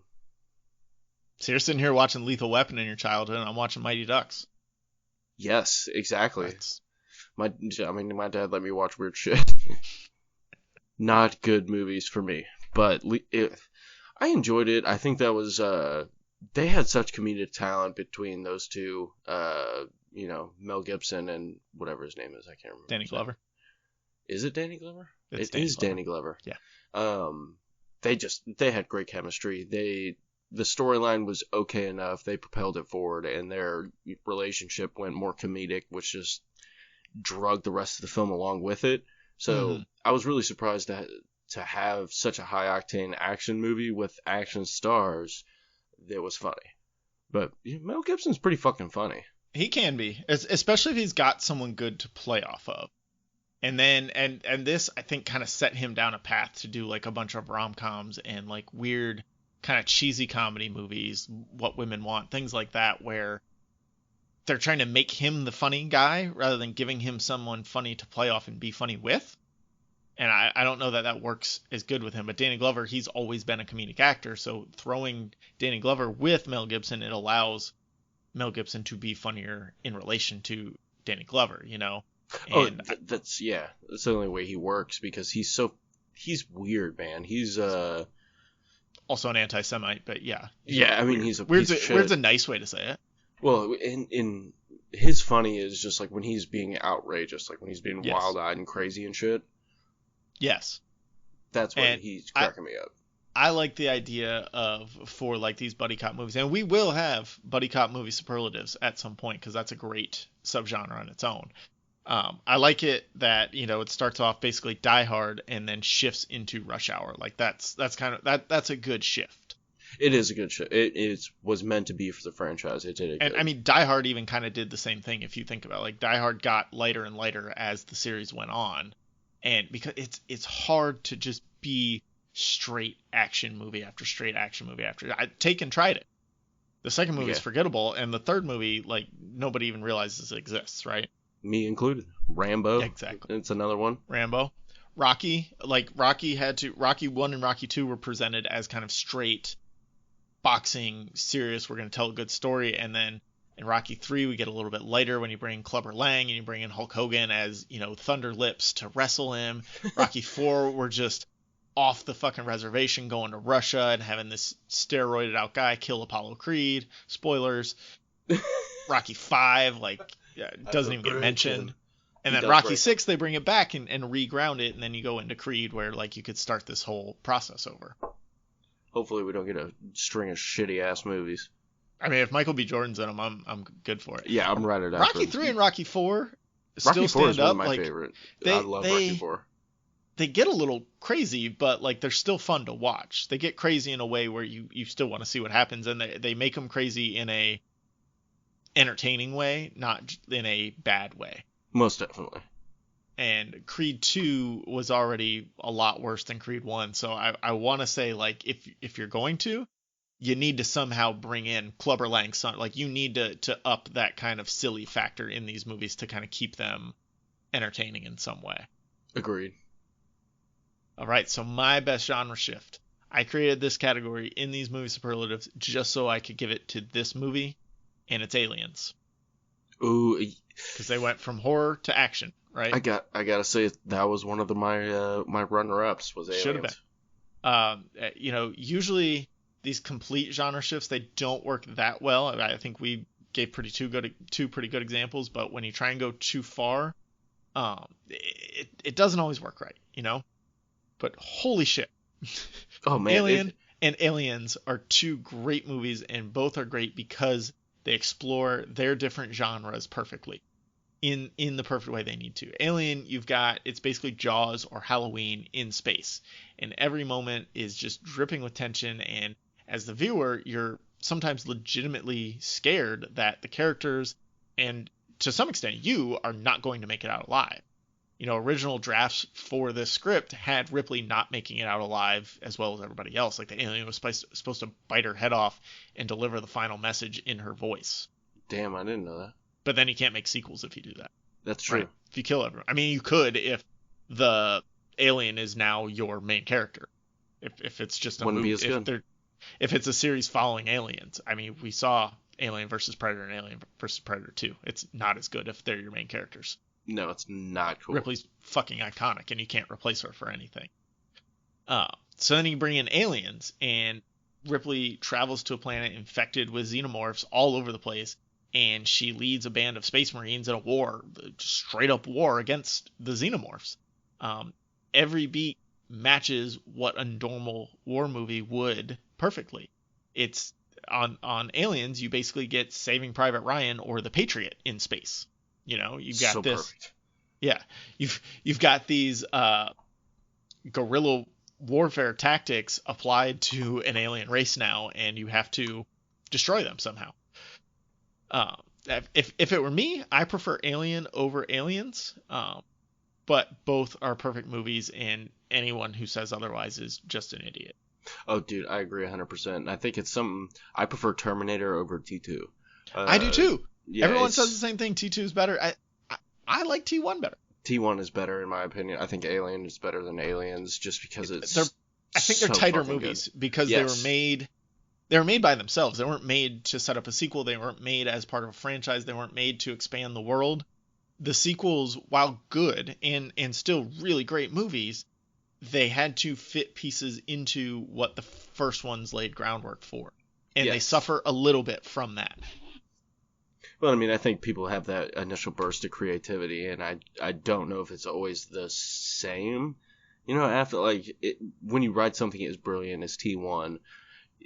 So you're sitting here watching Lethal Weapon in your childhood, and I'm watching Mighty Ducks. Yes, exactly. My dad let me watch weird shit. Not good movies for me, but I enjoyed it. I think that was they had such comedic talent between those two. Mel Gibson and whatever his name is, I can't remember. Danny Glover. Is it Danny Glover? It's It is Danny Glover. Yeah. They had great chemistry. The storyline was okay enough. They propelled it forward, and their relationship went more comedic, which just drug the rest of the film along with it. So I was really surprised to have such a high octane action movie with action stars that was funny. But Mel Gibson's pretty fucking funny. He can be, especially if he's got someone good to play off of. And then and this I think kind of set him down a path to do like a bunch of rom-coms and like weird kind of cheesy comedy movies, What Women Want, things like that, where they're trying to make him the funny guy rather than giving him someone funny to play off and be funny with. And I don't know that works as good with him. But Danny Glover, he's always been a comedic actor. So throwing Danny Glover with Mel Gibson, it allows Mel Gibson to be funnier in relation to Danny Glover, you know? And that's the only way he works, because he's weird, man. He's also an anti-Semite, but yeah. Yeah, I mean, weird. He's a piece of shit. Weird's a nice way to say it. Well, in his funny is just like when he's being outrageous, like when he's being wild-eyed and crazy and shit. Yes. That's when he's cracking me up. I like the idea for like these buddy cop movies, and we will have buddy cop movie superlatives at some point, because that's a great subgenre on its own. I like it that, you know, it starts off basically Die Hard and then shifts into Rush Hour. Like that's kind of that's a good shift. It is a good shift. It was meant to be for the franchise. It did it. And good. I mean, Die Hard even kind of did the same thing if you think about it. Like Die Hard got lighter and lighter as the series went on, and because it's hard to just be straight action movie after straight action movie after. Taken tried it. The second movie is forgettable, and the third movie, like, nobody even realizes it exists, right? Me included. Rambo. Exactly. It's another one. Rambo. Rocky 1 and Rocky 2 were presented as kind of straight boxing, serious, we're going to tell a good story, and then in Rocky 3 we get a little bit lighter when you bring Clubber Lang and you bring in Hulk Hogan as, you know, Thunder Lips to wrestle him. Rocky 4 we're just off the fucking reservation going to Russia and having this steroided out guy kill Apollo Creed. Spoilers. Rocky 5, like, doesn't even get mentioned. And then Rocky 6, they bring it back and reground it, and then you go into Creed, where like you could start this whole process over. Hopefully we don't get a string of shitty ass movies. I mean, if Michael B. Jordan's in them, I'm good for it. Yeah, I'm right at Rocky 3 and Rocky 4 still stand is one up. Of my like favorite. I love Rocky 4. They get a little crazy, but like they're still fun to watch. They get crazy in a way where you still want to see what happens, and they make them crazy in a entertaining way, not in a bad way. Most definitely. And Creed 2 was already a lot worse than Creed 1, so I want to say, like, if you're going to, you need to somehow bring in Clubber Lang's son. Like, you need to up that kind of silly factor in these movies to kind of keep them entertaining in some way. Agreed. All right, so my best genre shift. I created this category in these movie superlatives just so I could give it to this movie, and it's Aliens. Ooh, because they went from horror to action, right? I gotta say that was one of my runner-ups was Aliens. Should have been. You know, usually these complete genre shifts, they don't work that well. I think we gave two pretty good examples, but when you try and go too far, it doesn't always work right, you know. But holy shit. Oh man. Alien and Aliens are two great movies, and both are great because they explore their different genres perfectly in the perfect way they need to. Alien, it's basically Jaws or Halloween in space, and every moment is just dripping with tension, and as the viewer, you're sometimes legitimately scared that the characters, and to some extent you, are not going to make it out alive. You know, original drafts for this script had Ripley not making it out alive as well as everybody else. Like, the alien was supposed to bite her head off and deliver the final message in her voice. Damn, I didn't know that. But then you can't make sequels if you do that. That's true. Right? If you kill everyone. I mean, you could if the alien is now your main character. If it's just a Wouldn't movie. be as good. If it's a series following aliens. I mean, we saw Alien vs. Predator and Alien vs. Predator 2. It's not as good if they're your main characters. No, it's not cool. Ripley's fucking iconic, and you can't replace her for anything. So then you bring in aliens, and Ripley travels to a planet infected with xenomorphs all over the place, and she leads a band of space marines in a war, straight up war against the xenomorphs. Every beat matches what a normal war movie would perfectly. It's on Aliens, you basically get Saving Private Ryan or The Patriot in space. You've got So this. perfect. Yeah, you've got these guerrilla warfare tactics applied to an alien race now, and you have to destroy them somehow. Uh, if it were me, I prefer Alien over Aliens. But both are perfect movies, and anyone who says otherwise is just an idiot. Oh, dude, I agree 100%. And I think it's something I prefer Terminator over T2. I do too. Yeah, Everyone says the same thing. T2 is better. I like T1 better. T1 is better in my opinion. I think Alien is better than Aliens just because I think they're tighter movies because they were made by themselves. They weren't made to set up a sequel. They weren't made as part of a franchise. They weren't made to expand the world. The sequels, while good and still really great movies, they had to fit pieces into what the first ones laid groundwork for. And they suffer a little bit from that. Well, I mean, I think people have that initial burst of creativity, and I don't know if it's always the same. After when you write something as brilliant as T1,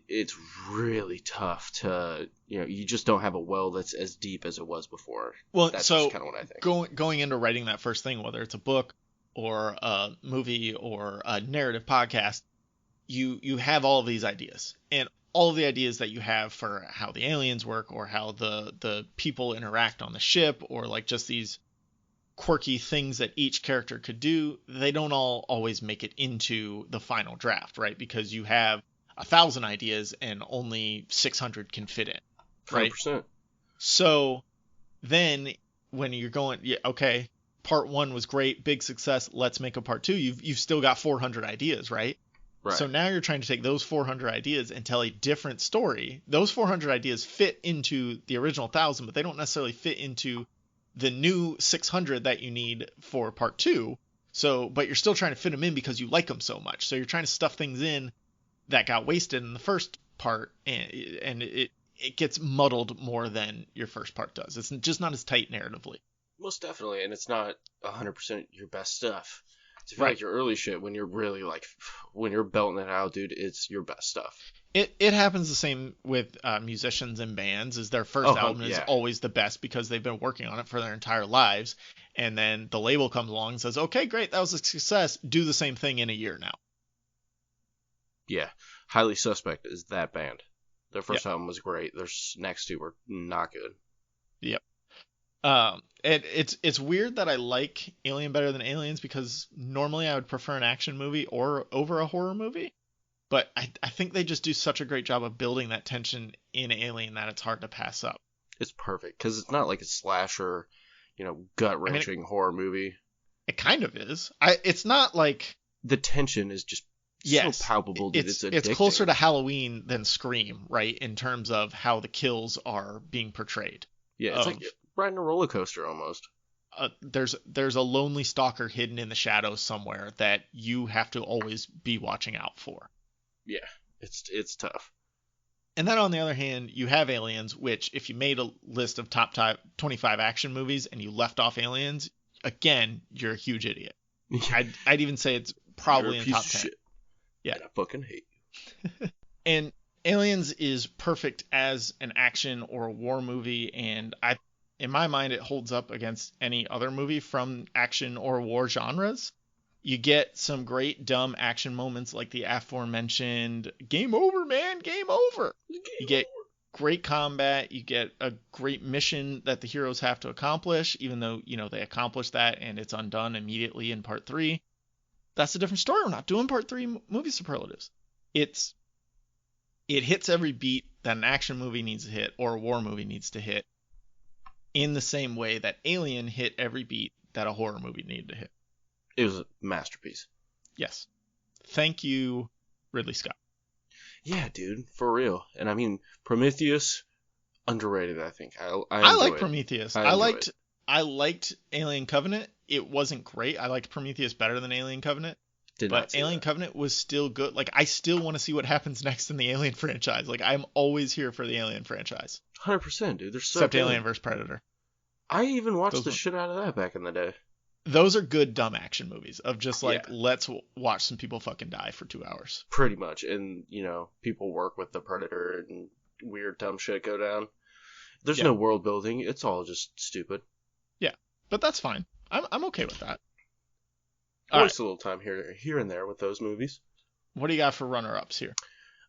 it's really tough to, you just don't have a well that's as deep as it was before. Well, that's so just kind of what I think. Going into writing that first thing, whether it's a book or a movie or a narrative podcast, you have all of these ideas, and all of the ideas that you have for how the aliens work or how the people interact on the ship, or like just these quirky things that each character could do, they don't all always make it into the final draft, right? Because you have 1,000 ideas and only 600 can fit in, right? 100%. So then when you're going, yeah, okay, part 1 was great, big success, let's make a part 2. You've still got 400 ideas, right? Right. So now you're trying to take those 400 ideas and tell a different story. Those 400 ideas fit into the original 1,000, but they don't necessarily fit into the new 600 that you need for part 2. So, but you're still trying to fit them in because you like them so much. So you're trying to stuff things in that got wasted in the first part, and it gets muddled more than your first part does. It's just not as tight narratively. Most definitely, and it's not 100% your best stuff. It's Right. like your early shit when you're really when you're belting it out, dude, it's your best stuff. It happens the same with musicians and bands. Is their first album is always the best because they've been working on it for their entire lives, and then the label comes along and says, okay, great, that was a success, do the same thing in a year now. Yeah, Highly Suspect is that band. Their first album was great. Their next two were not good. Yep. And it's weird that I like Alien better than Aliens, because normally I would prefer an action movie or over a horror movie. But I think they just do such a great job of building that tension in Alien that it's hard to pass up. It's perfect because it's not like a slasher, gut-wrenching horror movie. It kind of is. It's not like... The tension is just so palpable that it's addicting. It's closer to Halloween than Scream, right, in terms of how the kills are being portrayed. Yeah, it's like riding a roller coaster almost. There's a lonely stalker hidden in the shadows somewhere that you have to always be watching out for. Yeah, it's tough. And then on the other hand, you have Aliens, which if you made a list of top 25 action movies and you left off Aliens, again, you're a huge idiot. I'd even say it's probably in top 10. Shit. Yeah, and I fucking hate you. And Aliens is perfect as an action or a war movie, and in my mind, it holds up against any other movie from action or war genres. You get some great dumb action moments like the aforementioned game over, man, game over. You get great combat. You get a great mission that the heroes have to accomplish, even though, they accomplish that and it's undone immediately in part 3. That's a different story. We're not doing part 3 movie superlatives. It hits every beat that an action movie needs to hit or a war movie needs to hit, in the same way that Alien hit every beat that a horror movie needed to hit. It was a masterpiece. Yes. Thank you, Ridley Scott. Yeah, dude, for real. And I mean, Prometheus, underrated, I think. I like Prometheus. I liked Alien Covenant. It wasn't great. I liked Prometheus better than Alien Covenant. But Alien Covenant was still good. Like, I still want to see what happens next in the Alien franchise. Like, I'm always here for the Alien franchise. 100%, dude. They're so Except good. Alien vs. Predator. I even watched the shit out of that back in the day. Those are good dumb action movies of just like, Yeah. let's watch some people fucking die for 2 hours. Pretty much. And, people work with the Predator and weird dumb shit go down. There's no world building. It's all just stupid. Yeah, but that's fine. I'm okay with that. Waste a little time here and there with those movies. What do you got for runner-ups here?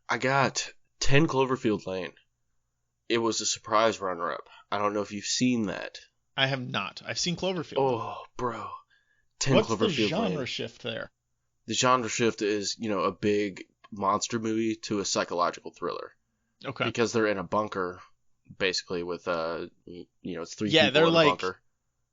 I got 10 Cloverfield Lane. It was a surprise runner-up. I don't know if you've seen that. I have not. I've seen Cloverfield. Oh, bro. 10 What's Cloverfield the genre Lane. shift there? The genre shift is, a big monster movie to a psychological thriller. Okay. Because they're in a bunker, basically, with, it's 3 yeah, people they're in a like, bunker.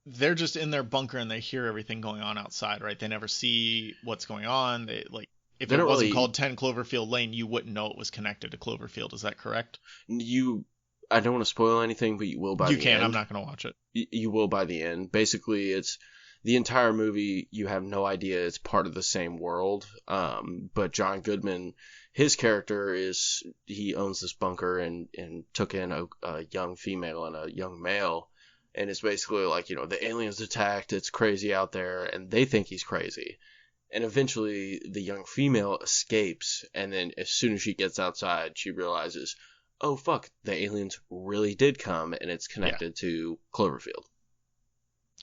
They're just in their bunker and they hear everything going on outside, right? They never see what's going on. They like, if it wasn't called 10 Cloverfield Lane, you wouldn't know it was connected to Cloverfield. Is that correct? I don't want to spoil anything, but you will by the end. You can. I'm not going to watch it. You will by the end. Basically, it's the entire movie. You have no idea it's part of the same world. But John Goodman, his character he owns this bunker and took in a young female and a young male. And it's basically like, the aliens attacked, it's crazy out there, and they think he's crazy. And eventually, the young female escapes, and then as soon as she gets outside, she realizes, oh, fuck, the aliens really did come, and it's connected to Cloverfield.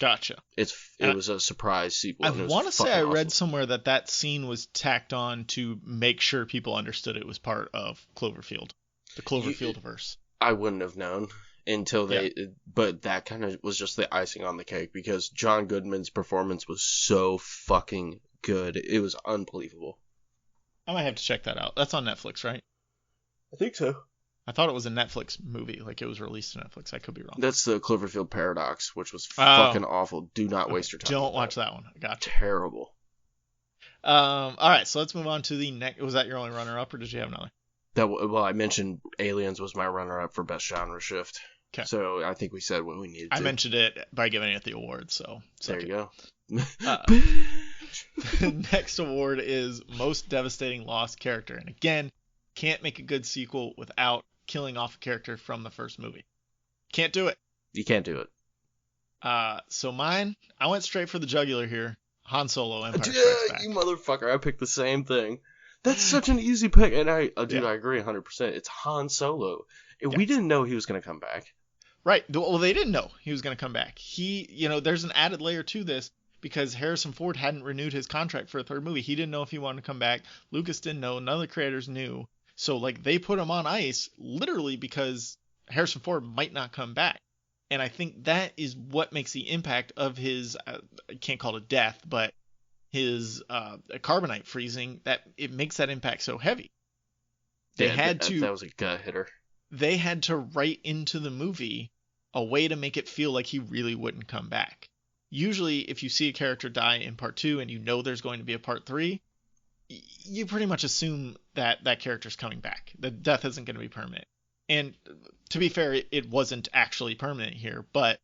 Gotcha. It was a surprise sequel. I want to say I read somewhere that scene was tacked on to make sure people understood it was part of Cloverfield, the Cloverfieldverse. I wouldn't have known. Until but that kind of was just the icing on the cake because John Goodman's performance was so fucking good. It was unbelievable. I might have to check that out. That's on Netflix, right? I think so. I thought it was a Netflix movie, like it was released to Netflix. I could be wrong. That's the Cloverfield Paradox, which was fucking awful. Do not waste your time. Don't watch that one. I got you. Terrible. All right, so let's move on to the next. Was that your only runner-up, or did you have another? Well, I mentioned Aliens was my runner-up for best genre shift. Okay. So I think we said what we needed to. I mentioned it by giving it the award, so. There you go. The next award is Most Devastating Lost Character. And again, can't make a good sequel without killing off a character from the first movie. Can't do it. You can't do it. So mine, I went straight for the jugular here. Han Solo, Empire Strikes Back. You motherfucker. I picked the same thing. That's such an easy pick. And I agree 100%. It's Han Solo. We didn't know he was going to come back. Right. Well, they didn't know he was going to come back. There's an added layer to this because Harrison Ford hadn't renewed his contract for a third movie. He didn't know if he wanted to come back. Lucas didn't know. None of the creators knew. So, they put him on ice literally because Harrison Ford might not come back. And I think that is what makes the impact of his, I can't call it death, but his carbonite freezing, that it makes that impact so heavy. That was a gut hitter. They had to write into the movie a way to make it feel like he really wouldn't come back. Usually, if you see a character die in part 2 and you know there's going to be a part 3, you pretty much assume that that character's coming back. The death isn't going to be permanent. And to be fair, it wasn't actually permanent here, but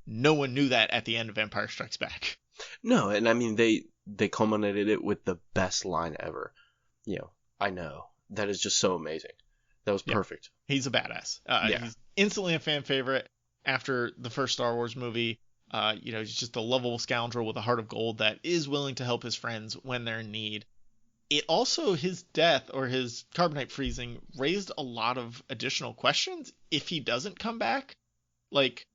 no one knew that at the end of Empire Strikes Back. No, and I mean, they culminated it with the best line ever. I know. That is just so amazing. That was perfect. He's a badass. He's instantly a fan favorite after the first Star Wars movie. He's just a lovable scoundrel with a heart of gold that is willing to help his friends when they're in need. It also, his death or his carbonite freezing raised a lot of additional questions if he doesn't come back. Like,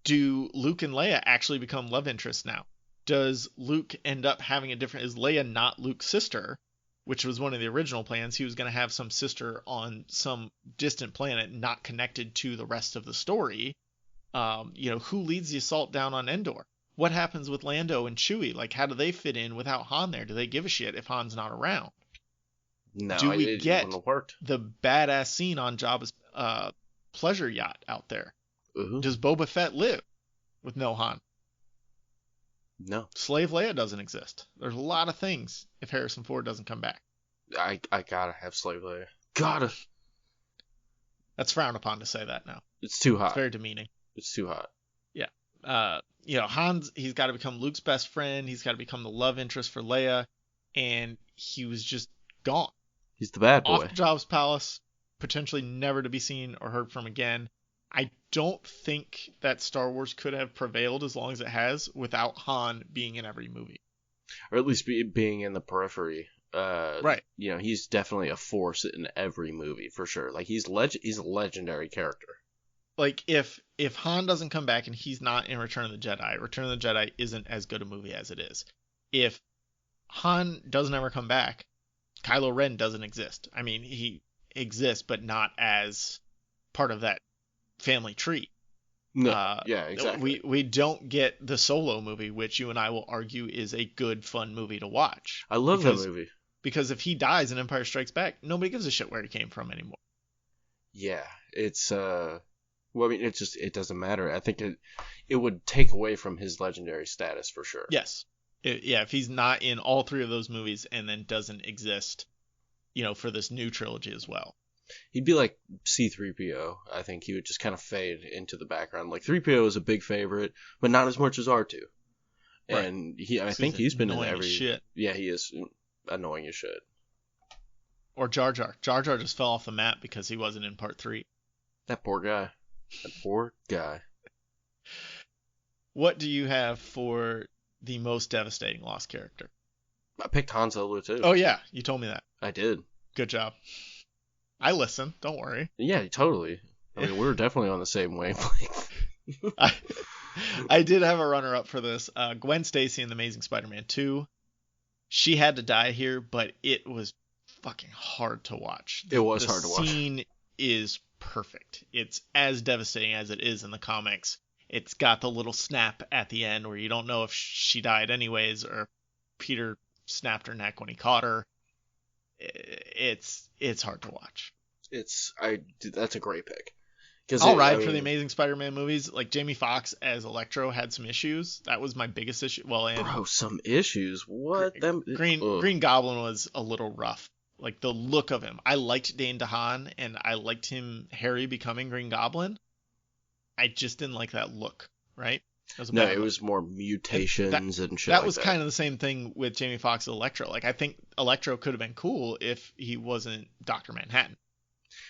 do Luke and Leia actually become love interests now? Does Luke end up having is Leia not Luke's sister? Which was one of the original plans. He was going to have some sister on some distant planet not connected to the rest of the story. Who leads the assault down on Endor? What happens with Lando and Chewie? Like, how do they fit in without Han there? Do they give a shit if Han's not around? No, do we get worked. the badass scene on Jabba's pleasure yacht out there? Mm-hmm. Does Boba Fett live with no Han? No. Slave Leia doesn't exist. There's a lot of things if Harrison Ford doesn't come back. I gotta have Slave Leia. Gotta. That's frowned upon to say that now. It's too hot. It's very demeaning. It's too hot. Yeah. Han's, he's got to become Luke's best friend. He's got to become the love interest for Leia. And he was just gone. He's the bad boy. Off to Jabba's palace, potentially never to be seen or heard from again. I don't think that Star Wars could have prevailed as long as it has without Han being in every movie. Or at least being in the periphery. Right. He's definitely a force in every movie for sure. Like he's a legendary character. Like if Han doesn't come back and he's not in Return of the Jedi, Return of the Jedi isn't as good a movie as it is. If Han doesn't ever come back, Kylo Ren doesn't exist. I mean, he exists, but not as part of that family tree. No, yeah, exactly. We don't get the Solo movie, which you and I will argue is a good, fun movie to watch. I love that movie. Because if he dies in Empire Strikes Back, nobody gives a shit where he came from anymore. Yeah, it's well, I mean, it doesn't matter. I think it would take away from his legendary status for sure. Yes. If he's not in all three of those movies and then doesn't exist, for this new trilogy as well. He'd be like C-3PO. I think he would just kind of fade into the background. Like 3PO is a big favorite, but not as much as R2. Right. And I think he's been in every. Shit. Yeah, he is annoying as shit. Or Jar Jar. Jar Jar just fell off the map because he wasn't in part 3. That poor guy. What do you have for the most devastating lost character? I picked Han Solo too. Oh yeah, you told me that. I did. Good job. I listen. Don't worry. Yeah, totally. I mean, we were definitely on the same wavelength. I did have a runner-up for this. Gwen Stacy in The Amazing Spider-Man 2. She had to die here, but it was fucking hard to watch. It was hard to watch. The scene is perfect. It's as devastating as it is in the comics. It's got the little snap at the end where you don't know if she died anyways or Peter snapped her neck when he caught her. It's hard to watch. That's a great pick. I'll ride for the Amazing Spider-Man movies. Like Jamie Foxx as Electro had some issues. That was my biggest issue. Well, and some issues. What? Green Goblin was a little rough. Like the look of him. I liked Dane DeHaan and I liked him Harry becoming Green Goblin. I just didn't like that look. Right? It was more mutations and shit. That was kind of the same thing with Jamie Foxx and Electro. Like I think Electro could have been cool if he wasn't Dr. Manhattan.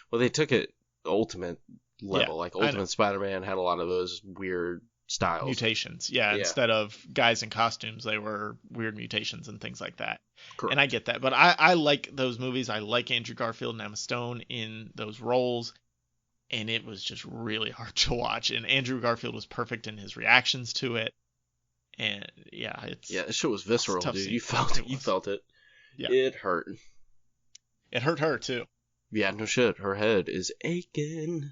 Well, they took it ultimate level. Like Ultimate Spider-Man had a lot of those weird styles. Mutations. Yeah, instead of guys in costumes, they were weird mutations and things like that. Correct. And I get that. But I like those movies. I like Andrew Garfield and Emma Stone in those roles. And it was just really hard to watch. And Andrew Garfield was perfect in his reactions to it. And this shit was visceral, dude. Scene. You felt it. You felt it. Yeah. It hurt. It hurt her too. Yeah, no shit. Her head is aching.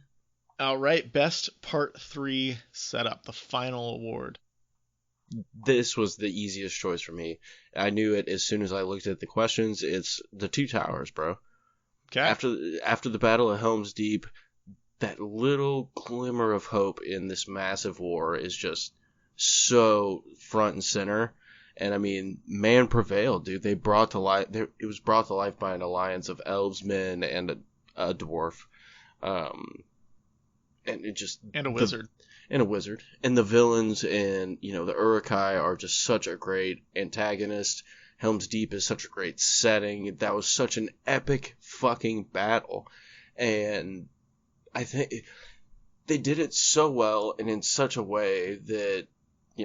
All right, best part 3 setup, the final award. This was the easiest choice for me. I knew it as soon as I looked at the questions. It's the Two Towers, bro. Okay. After the Battle of Helm's Deep, that little glimmer of hope in this massive war is just so front and center. And I mean, man prevailed, dude. They brought to life. It was brought to life by an alliance of elves, men, and a dwarf, and it just and a wizard. And the villains and the Uruk-hai are just such a great antagonist. Helm's Deep is such a great setting. That was such an epic fucking battle, and I think they did it so well and in such a way that,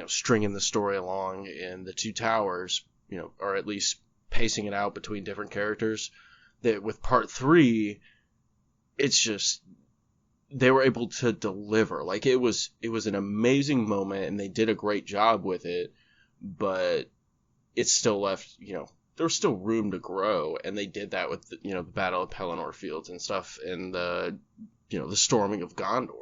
stringing the story along in the Two Towers, or at least pacing it out between different characters, that with part 3, it's just, they were able to deliver. Like, it was an amazing moment and they did a great job with it, but it still left, there was still room to grow, and they did that with, the Battle of Pelennor Fields and stuff, and the storming of Gondor.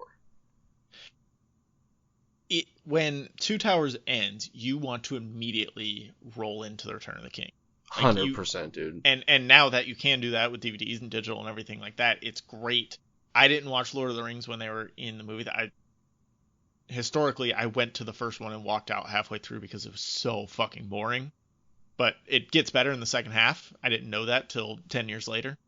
When Two Towers ends, you want to immediately roll into the Return of the King. 100%, dude. And now that you can do that with DVDs and digital and everything like that, it's great. I didn't watch Lord of the Rings when they were in the movie. Historically, I went to the first one and walked out halfway through because it was so fucking boring. But it gets better in the second half. I didn't know that till 10 years later.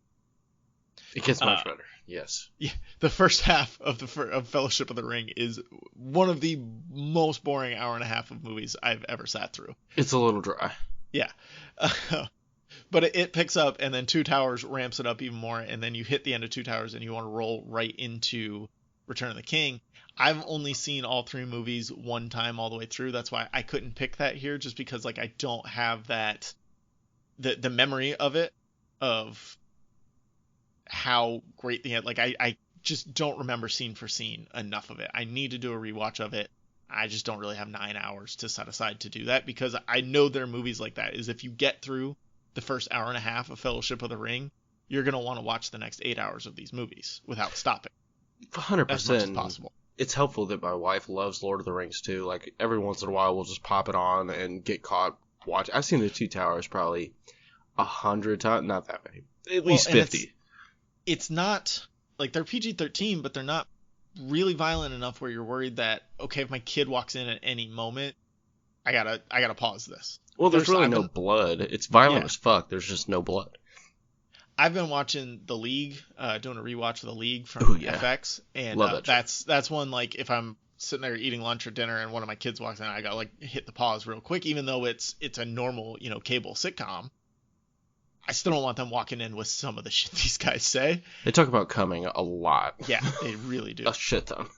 It gets much better. Yes. Yeah, the first half of Fellowship of the Ring is one of the most boring hour and a half of movies I've ever sat through. It's a little dry. Yeah. But it picks up, and then Two Towers ramps it up even more, and then you hit the end of Two Towers and you want to roll right into Return of the King. I've only seen all three movies one time all the way through. That's why I couldn't pick that here, just because like I don't have that the memory of it, of how great the end. Like I just don't remember scene for scene enough of it. I need to do a rewatch of it. I just don't really have 9 hours to set aside to do that, because I know there are movies like that. Is if you get through the first hour and a half of Fellowship of the Ring, you're gonna want to watch the next 8 hours of these movies without stopping. 100%. As much as possible. It's helpful that my wife loves Lord of the Rings too. Like every once in a while, we'll just pop it on and get caught watching. I've seen the Two Towers probably 100 times, not that many, at least 50. It's not like they're PG-13, but they're not really violent enough where you're worried that, okay, if my kid walks in at any moment, I gotta pause this. Well, there's really no blood. It's violent as fuck. There's just no blood. I've been watching The League, doing a rewatch of The League from FX, and that's one, like, if I'm sitting there eating lunch or dinner and one of my kids walks in, I gotta like hit the pause real quick, even though it's a normal, cable sitcom. I still don't want them walking in with some of the shit these guys say. They talk about coming a lot. Yeah, they really do. A shit ton.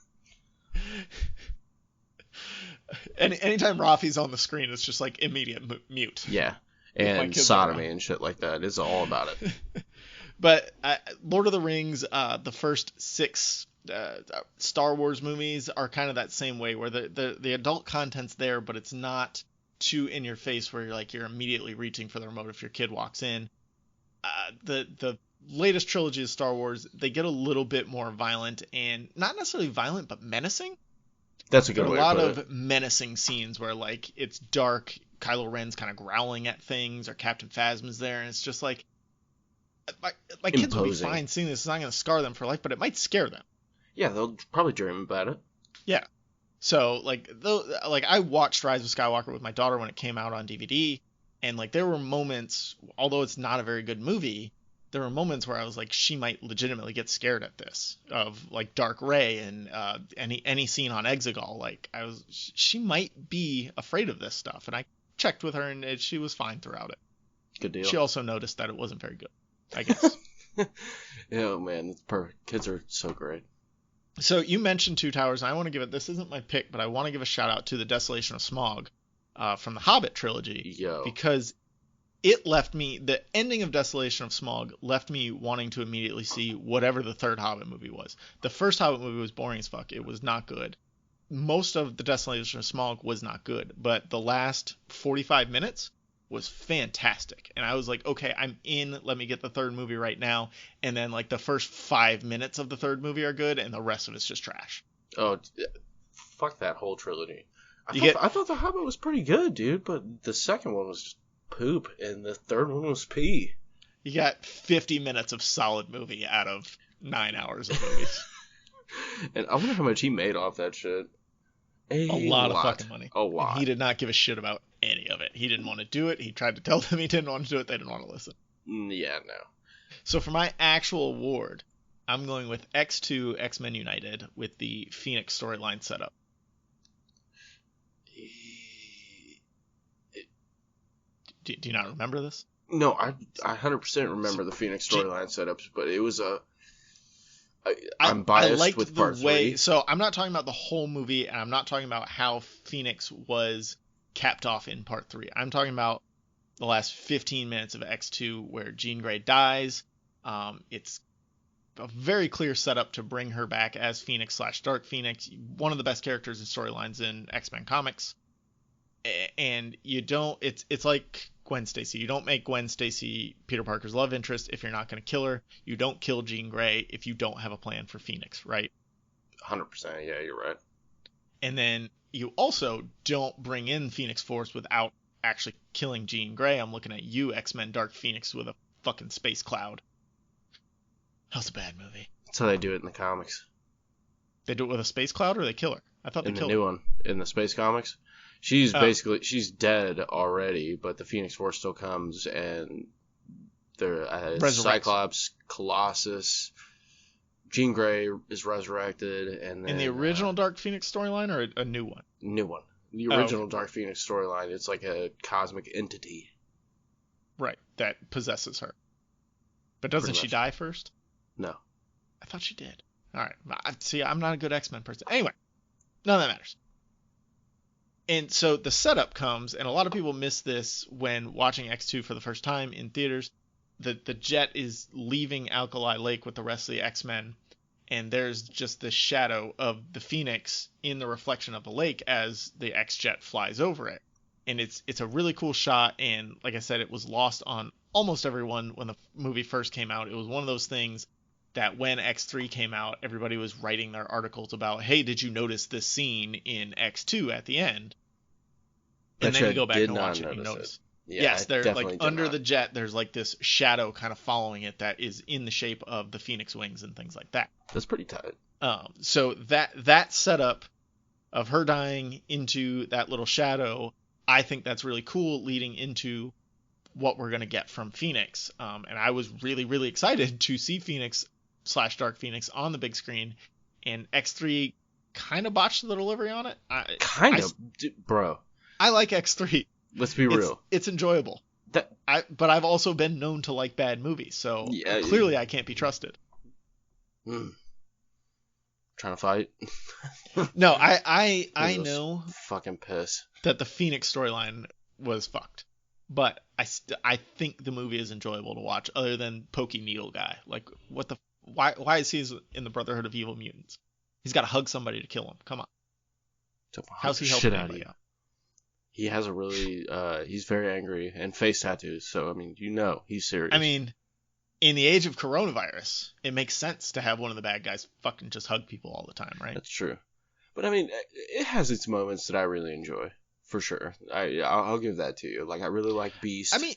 Anytime Rafi's on the screen, it's just like immediate mute. Yeah, and sodomy and shit like that. It's all about it. But Lord of the Rings, the first 6 Star Wars movies are kind of that same way, where the adult content's there, but it's not too in your face where you're immediately reaching for the remote if your kid walks in. The latest trilogy of Star Wars, they get a little bit more violent, and not necessarily violent, but menacing. That's a good way to put it. A lot of menacing scenes where like it's dark, Kylo Ren's kind of growling at things, or Captain Phasma's there, and it's just like my kids will be fine seeing this. It's not going to scar them for life, but it might scare them. Yeah, they'll probably dream about it. Yeah. So I watched Rise of Skywalker with my daughter when it came out on DVD, and like there were moments, although it's not a very good movie, there were moments where I was like, she might legitimately get scared at this, of like Dark Rey and any scene on Exegol. Like she might be afraid of this stuff, and I checked with her, and she was fine throughout it. Good deal. She also noticed that it wasn't very good, I guess. Oh man, that's perfect. Kids are so great. So you mentioned Two Towers, and I want to give it, this isn't my pick, but I want to give a shout out to The Desolation of Smaug from the Hobbit trilogy. Because it left me, the ending of Desolation of Smaug left me wanting to immediately see whatever the third Hobbit movie was. The first Hobbit movie was boring as fuck. It was not good. Most of The Desolation of Smaug was not good, but the last 45 minutes was fantastic. And I was like, okay, I'm in. Let me get the third movie right now. And then like the first 5 minutes of the third movie are good, and the rest of it's just trash. Oh, fuck that whole trilogy. I thought the Hobbit was pretty good, dude, but the second one was just poop, and the third one was pee. You got 50 minutes of solid movie out of 9 hours of movies. And I wonder how much he made off that shit. A lot of fucking money. A lot. And he did not give a shit about any of it. He didn't want to do it. He tried to tell them he didn't want to do it. They didn't want to listen. Yeah, no. So for my actual award, I'm going with X2 X-Men United with the Phoenix storyline setup. Do you not remember this? No, I 100% remember the Phoenix storyline setups, but it was I'm biased with part 3. So I'm not talking about the whole movie, and I'm not talking about how Phoenix was capped off in part 3. I'm talking about the last 15 minutes of X2 where Jean Grey dies. It's a very clear setup to bring her back as Phoenix / Dark Phoenix, one of the best characters and storylines in X-Men comics. And you don't, it's like Gwen Stacy. You don't make Gwen Stacy Peter Parker's love interest if you're not going to kill her. You don't kill Jean Grey if you don't have a plan for Phoenix, right? 100%, yeah, you're right. And then you also don't bring in Phoenix Force without actually killing Jean Grey. I'm looking at you, X-Men Dark Phoenix, with a fucking space cloud. That was a bad movie. That's how they do it in the comics. They do it with a space cloud, or they kill her? I thought they killed her. In the new one, in the space comics. She's basically, she's dead already, but the Phoenix Force still comes, and there Cyclops, Colossus, Jean Grey is resurrected, and then, in the original Dark Phoenix storyline, or a new one? New one. The original Dark Phoenix storyline, it's like a cosmic entity. Right, that possesses her. But doesn't she die first? No. I thought she did. All right. See, I'm not a good X-Men person. Anyway, none of that matters. And so the setup comes, and a lot of people miss this when watching X2 for the first time in theaters. The Jet is leaving Alkali Lake with the rest of the X-Men, and there's just this shadow of the Phoenix in the reflection of the lake as the X-Jet flies over it. And it's a really cool shot, and like I said, it was lost on almost everyone when the movie first came out. It was one of those things that when X3 came out, everybody was writing their articles about, hey, did you notice this scene in X2 at the end? And then you go back and watch it and you notice. Yeah, yes, they're like under the jet, there's like this shadow kind of following it that is in the shape of the Phoenix wings and things like that. That's pretty tight. So that setup of her dying into that little shadow, I think that's really cool leading into what we're going to get from Phoenix. And I was really, really excited to see Phoenix / Dark Phoenix on the big screen, and X3 kind of botched the delivery on it. Bro. I like X3. Let's be real. It's enjoyable. But I've also been known to like bad movies, so clearly I can't be trusted. Trying to fight? No, I know fucking piss that the Phoenix storyline was fucked, but I think the movie is enjoyable to watch. Other than Pokey Needle guy, like why is he in the Brotherhood of Evil Mutants? He's got to hug somebody to kill him. Come on. How's he helping anybody out? He has a really, he's very angry and face tattoos. So, I mean, he's serious. I mean, in the age of coronavirus, it makes sense to have one of the bad guys fucking just hug people all the time, right? That's true. But I mean, it has its moments that I really enjoy, for sure. I'll give that to you. Like, I really like Beast. I mean,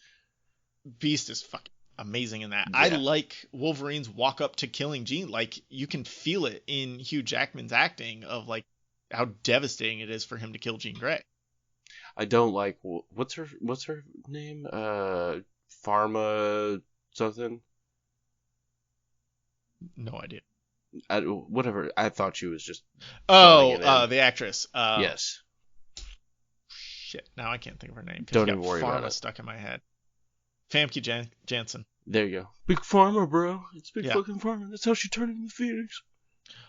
Beast is fucking amazing in that. Yeah. I like Wolverine's walk up to killing Jean. Like, you can feel it in Hugh Jackman's acting of like how devastating it is for him to kill Jean Grey. I don't like what's her name? Pharma something. No idea. Whatever. I thought she was just. The actress. Yes. Shit. Now I can't think of her name. Don't even worry about it. Stuck in my head. Famke Janssen. There you go. Big Pharma, bro. It's Big fucking Pharma. That's how she turned into the Phoenix.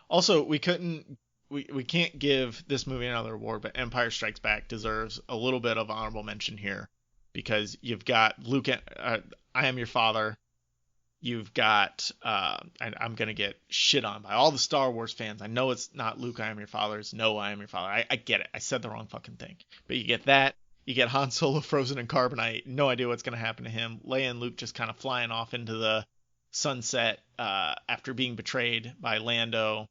Also, we can't give this movie another award, but Empire Strikes Back deserves a little bit of honorable mention here, because you've got Luke, I Am Your Father. You've got, and I'm going to get shit on by all the Star Wars fans. I know it's not Luke, I Am Your Father. It's No, I Am Your Father. I get it. I said the wrong fucking thing. But you get that. You get Han Solo frozen in carbonite. No idea what's going to happen to him. Leia and Luke just kind of flying off into the sunset after being betrayed by Lando.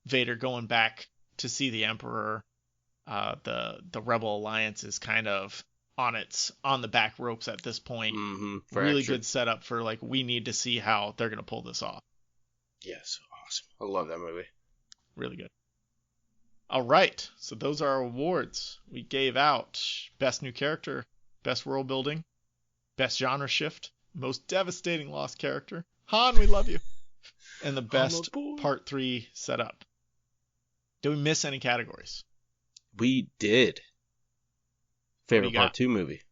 Vader going back to see the Emperor. The Rebel Alliance is kind of on the back ropes at this point. Mm-hmm, really good setup for like, we need to see how they're going to pull this off. Yes, awesome. I love that movie. Really good. All right, so those are our awards. We gave out Best New Character, Best World Building, Best Genre Shift, Most Devastating Lost Character, Han, we love you, and the Best Part 3 Setup. Did we miss any categories? We did. Favorite Part 2 movie?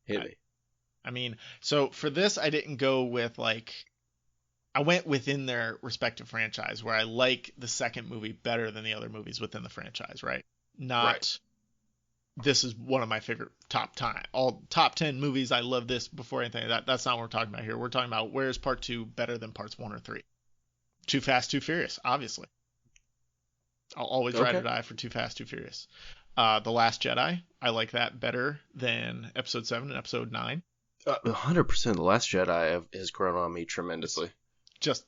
Hit me. I mean, so for this, I didn't go with like... I went within their respective franchise, where I like the second movie better than the other movies within the franchise, right? This is one of my favorite top 10 movies. I love this before anything. That's not what we're talking about here. We're talking about, where is Part 2 better than Parts 1 or 3? Too Fast, Too Furious, obviously. I'll always ride or die for Too Fast, Too Furious. The Last Jedi, I like that better than Episode 7 and Episode 9. 100%. The Last Jedi has grown on me tremendously.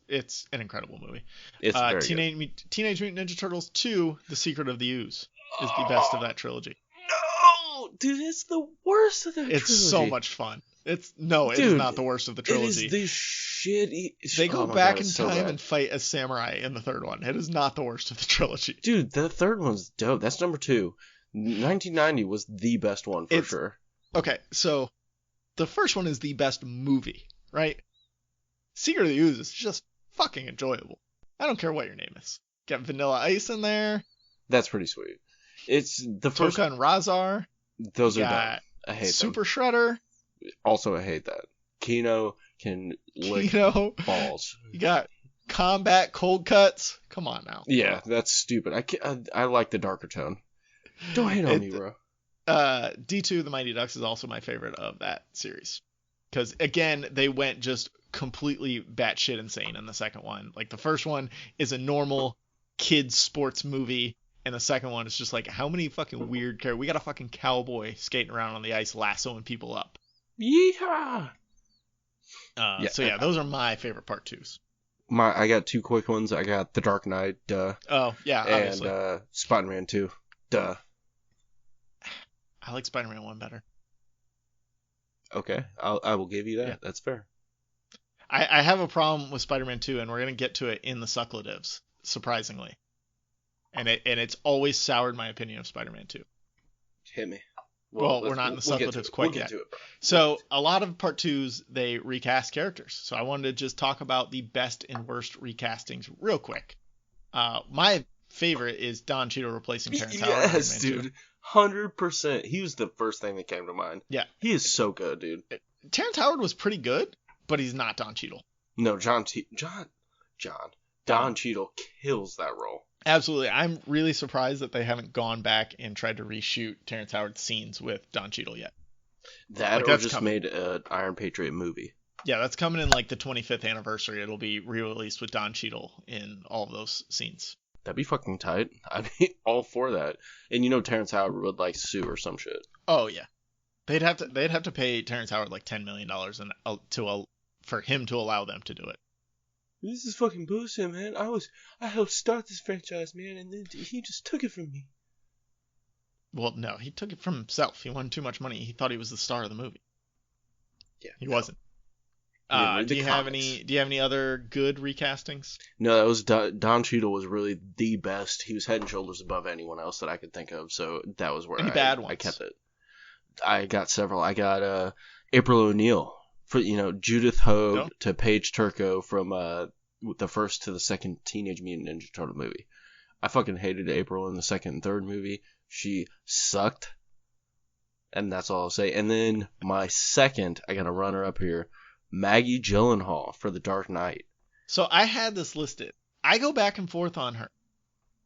It's an incredible movie. It's very Teenage Mutant Ninja Turtles 2, The Secret of the Ooze, is the best of that trilogy. No! Dude, it's the worst of that trilogy. It's so much fun. It is not the worst of the trilogy. It is the shitty... They go back in time and fight as samurai in the third one. It is not the worst of the trilogy. Dude, the third one's dope. That's number 2. 1990 was the best one, for sure. Okay, so the first one is the best movie, right? Secret of the Ooze is just fucking enjoyable. I don't care what your name is. Get Vanilla Ice in there. That's pretty sweet. It's the first... Toka and Razar. Those are dumb. I hate Super Shredder. Also, I hate that. Kino can lick balls. You got combat cold cuts. Come on now. Yeah, that's stupid. I like the darker tone. Don't hate on me, bro. D2, The Mighty Ducks, is also my favorite of that series. Because, again, they went just completely batshit insane in the second one. Like, the first one is a normal kids sports movie, and the second one is just like, how many fucking weird characters? We got a fucking cowboy skating around on the ice lassoing people up. Yeehaw! So, yeah, those are my favorite part twos. I got two quick ones. I got The Dark Knight, duh. Oh, yeah, obviously. And Spider-Man 2, duh. I like Spider-Man 1 better. Okay, I will give you that. Yeah. That's fair. I have a problem with Spider-Man 2, and we're going to get to it in the Superlatives, surprisingly. And it's always soured my opinion of Spider-Man 2. Hit me. Well, we're not in the Superlatives quite yet. So a lot of part twos, they recast characters. So I wanted to just talk about the best and worst recastings real quick. My favorite is Don Cheadle replacing Terrence Howard. Yes, dude. 100%. He was the first thing that came to mind. Yeah. He is so good, dude. Terrence Howard was pretty good, but he's not Don Cheadle. No, Don Cheadle kills that role. Absolutely. I'm really surprised that they haven't gone back and tried to reshoot Terrence Howard's scenes with Don Cheadle yet. That or just made an Iron Patriot movie. Yeah, that's coming in like the 25th anniversary. It'll be re-released with Don Cheadle in all of those scenes. That'd be fucking tight. I'd be all for that. And you know Terrence Howard would like sue or some shit. Oh yeah. They'd have to pay Terrence Howard like $10 million for him to allow them to do it. This is fucking bullshit, man. I helped start this franchise, man, and then he just took it from me. Well, no, he took it from himself. He wanted too much money. He thought he was the star of the movie. Yeah, he wasn't. Do you have any other good recastings? No, that was Don Cheadle was really the best. He was head and shoulders above anyone else that I could think of. So that was where I kept it. I got several. I got April O'Neil. For Judith Hogue to Paige Turco from the first to the second Teenage Mutant Ninja Turtle movie. I fucking hated April in the second and third movie. She sucked. And that's all I'll say. And then my second, I got a runner up here, Maggie Gyllenhaal for The Dark Knight. So I had this listed. I go back and forth on her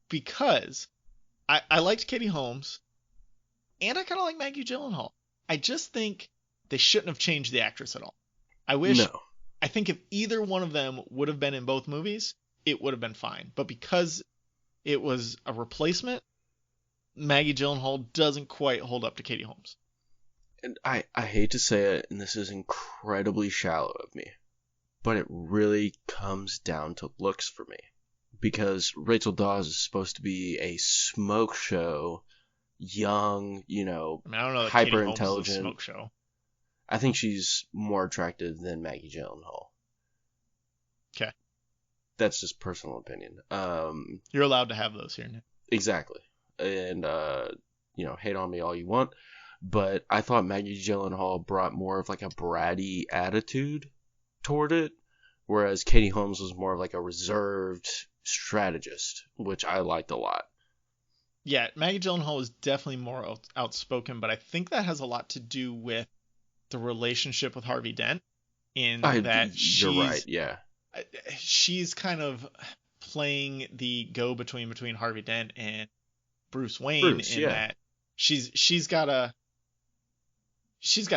because I liked Katie Holmes and I kind of like Maggie Gyllenhaal. I just think they shouldn't have changed the actress at all. I think if either one of them would have been in both movies, it would have been fine. But because it was a replacement, Maggie Gyllenhaal doesn't quite hold up to Katie Holmes. And I hate to say it, and this is incredibly shallow of me, but it really comes down to looks for me. Because Rachel Dawes is supposed to be a smoke show, young, I don't know that hyper Katie intelligent. Holmes is a smoke show. I think she's more attractive than Maggie Gyllenhaal. Okay. That's just personal opinion. You're allowed to have those here, Nick. Exactly. And, hate on me all you want. But I thought Maggie Gyllenhaal brought more of like a bratty attitude toward it. Whereas Katie Holmes was more of like a reserved strategist, which I liked a lot. Yeah, Maggie Gyllenhaal is definitely more outspoken, but I think that has a lot to do with the relationship with Harvey Dent you're right, yeah. She's kind of playing the go between Harvey Dent and Bruce Wayne that she's got to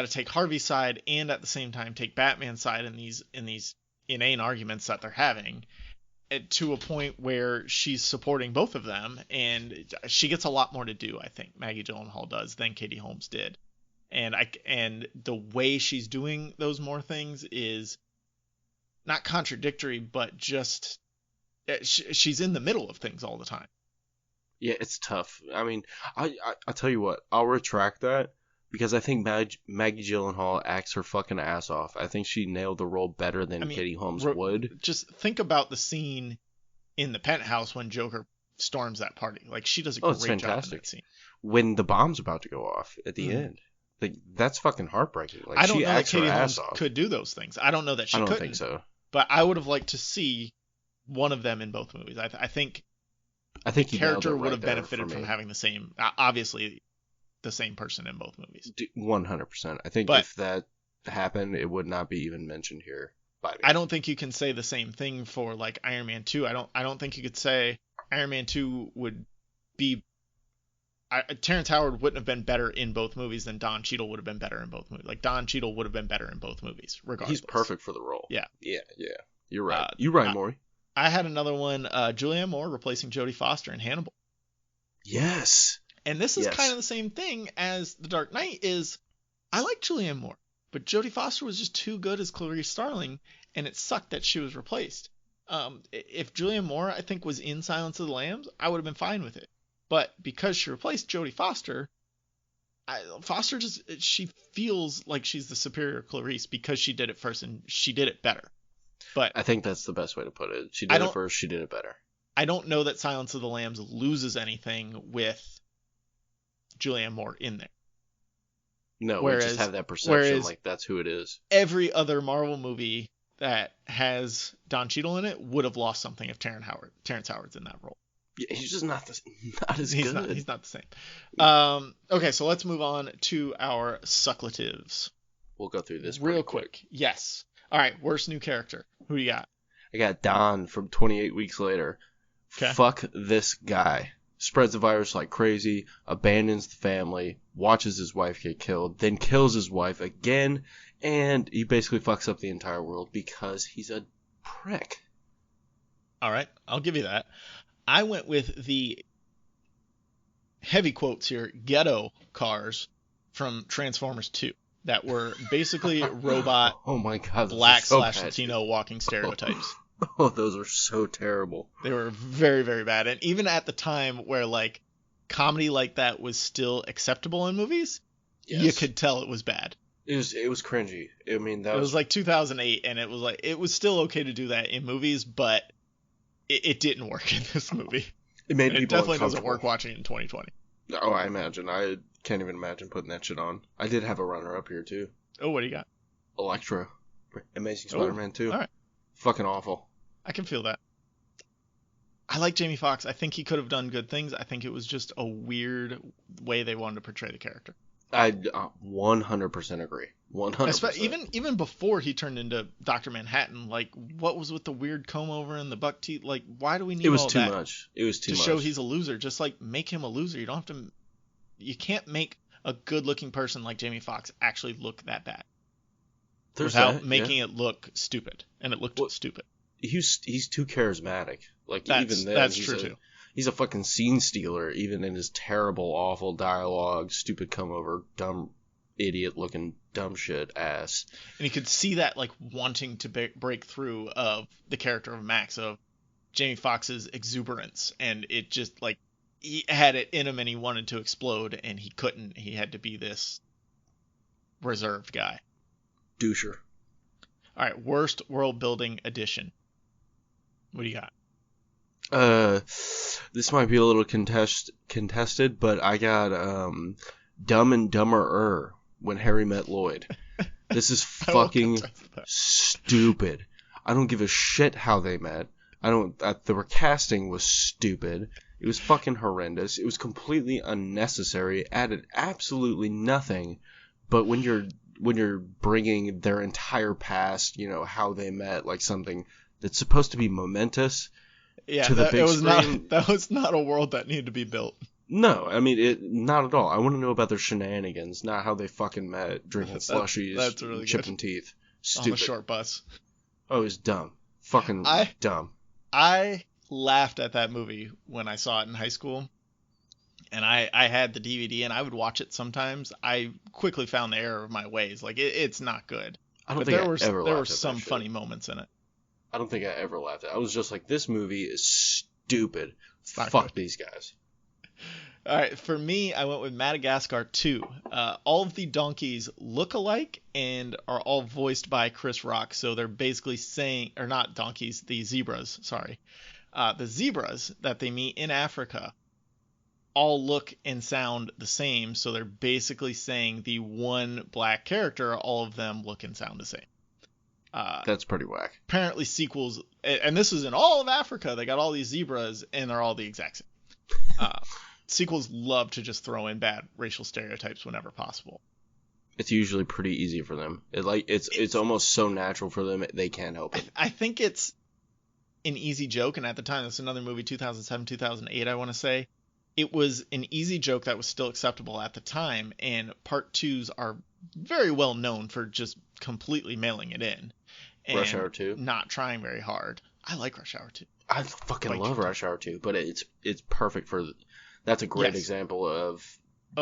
take Harvey's side and at the same time take Batman's side in these inane arguments that they're having to a point where she's supporting both of them, and she gets a lot more to do, I think, Maggie Gyllenhaal does, than Katie Holmes did. And the way she's doing those more things is not contradictory, but just she's in the middle of things all the time. Yeah, it's tough. I mean, I'll tell you what, I'll retract that because I think Maggie Gyllenhaal acts her fucking ass off. I think she nailed the role better than Katie Holmes would. Just think about the scene in the penthouse when Joker storms that party. Like, she does a great job in that scene. When the bomb's about to go off at the end. Like, that's fucking heartbreaking. Like, I don't know that Katie Holmes could do those things. I don't know that she couldn't. I don't think so. But I would have liked to see one of them in both movies. I think the character would have benefited from having the same person in both movies. 100%. I think if that happened, it would not be even mentioned here. by me. I don't think you can say the same thing for like Iron Man 2. I don't think you could say Iron Man 2 would be Terrence Howard wouldn't have been better in both movies than Don Cheadle would have been better in both movies. Like Don Cheadle would have been better in both movies, regardless. He's perfect for the role. Yeah. Yeah. You're right. You're right, Maury. I had another one, Julianne Moore replacing Jodie Foster in Hannibal. Yes. And this is kind of the same thing as The Dark Knight is, I like Julianne Moore, but Jodie Foster was just too good as Clarice Starling, and it sucked that she was replaced. If Julianne Moore, I think, was in Silence of the Lambs, I would have been fine with it. But because she replaced Jodie Foster, she feels like she's the superior Clarice because she did it first and she did it better. But I think that's the best way to put it. She did it first, she did it better. I don't know that Silence of the Lambs loses anything with Julianne Moore in there. No, we just have that perception like that's who it is. Every other Marvel movie that has Don Cheadle in it would have lost something if Terrence Howard's in that role. Yeah, he's just not as good. He's not the same. Okay, so let's move on to our sucklatives. We'll go through this real quick. Yes. All right, worst new character. Who do you got? I got Don from 28 Weeks Later. Okay. Fuck this guy. Spreads the virus like crazy, abandons the family, watches his wife get killed, then kills his wife again, and he basically fucks up the entire world because he's a prick. All right, I'll give you that. I went with the heavy quotes here, ghetto cars from Transformers 2 that were basically robot oh my God, black / Latino walking stereotypes. Oh, those are so terrible. They were very, very bad. And even at the time where like comedy like that was still acceptable in movies, you could tell it was bad. It was cringy. I mean, it was like 2008, and it was still okay to do that in movies, but it didn't work in this movie. It made people definitely doesn't work watching it in 2020. Oh, I imagine. I can't even imagine putting that shit on. I did have a runner up here too. Oh, what do you got? Electra, Amazing Spider-Man 2. All right. Fucking awful. I can feel that. I like Jamie Foxx. I think he could have done good things. I think it was just a weird way they wanted to portray the character. I 100% agree. 100%. Even before he turned into Dr. Manhattan, like what was with the weird comb over and the buck teeth? Like why do we need all that? It was too much. It was too much. To show he's a loser. Just like make him a loser. You don't have to. You can't make a good-looking person like Jamie Foxx actually look that bad. Without making it look stupid, and it looked stupid. He's too charismatic. Like even then, that's true too. He's a fucking scene stealer, even in his terrible, awful dialogue, stupid come over, dumb, idiot-looking dumb shit ass. And you could see that like wanting to break through of the character of Max, of Jamie Foxx's exuberance, and it just like he had it in him and he wanted to explode and he couldn't. He had to be this reserved guy. Doucher. All right, worst world building addition. What do you got? This might be a little contested, but I got Dumb and Dumberer When Harry Met Lloyd. This is fucking stupid. I don't give a shit how they met. The recasting was stupid. It was fucking horrendous. It was completely unnecessary. It added absolutely nothing. But when you're bringing their entire past, how they met, like something that's supposed to be momentous, to the big screen. That was not a world that needed to be built. No, I mean, not at all. I want to know about their shenanigans, not how they fucking met, drinking slushies, that's really chipping teeth. Stupid. On the short bus. Oh, it was dumb. Fucking dumb. I laughed at that movie when I saw it in high school. And I had the DVD, and I would watch it sometimes. I quickly found the error of my ways. Like, it's not good. I don't think there were some funny moments in it. I don't think I ever laughed at it. I was just like, this movie is stupid. Fuck these guys. All right, for me, I went with Madagascar 2. All of the donkeys look alike and are all voiced by Chris Rock. So they're basically saying, or not donkeys, the zebras, sorry. The zebras that they meet in Africa all look and sound the same, so they're basically saying the one black character, all of them look and sound the same. That's pretty whack. Apparently sequels, and this is in all of Africa, they got all these zebras, and they're all the exact same. Sequels love to just throw in bad racial stereotypes whenever possible. It's usually pretty easy for them. It's almost so natural for them they can't help it. I think it's an easy joke, and at the time, that's another movie, 2007, 2008, I want to say. It was an easy joke that was still acceptable at the time, and part twos are very well known for just completely mailing it in Rush and Hour 2? not trying very hard. I like Rush Hour 2. I fucking love Rush Hour 2, but it's perfect for... That's a great example of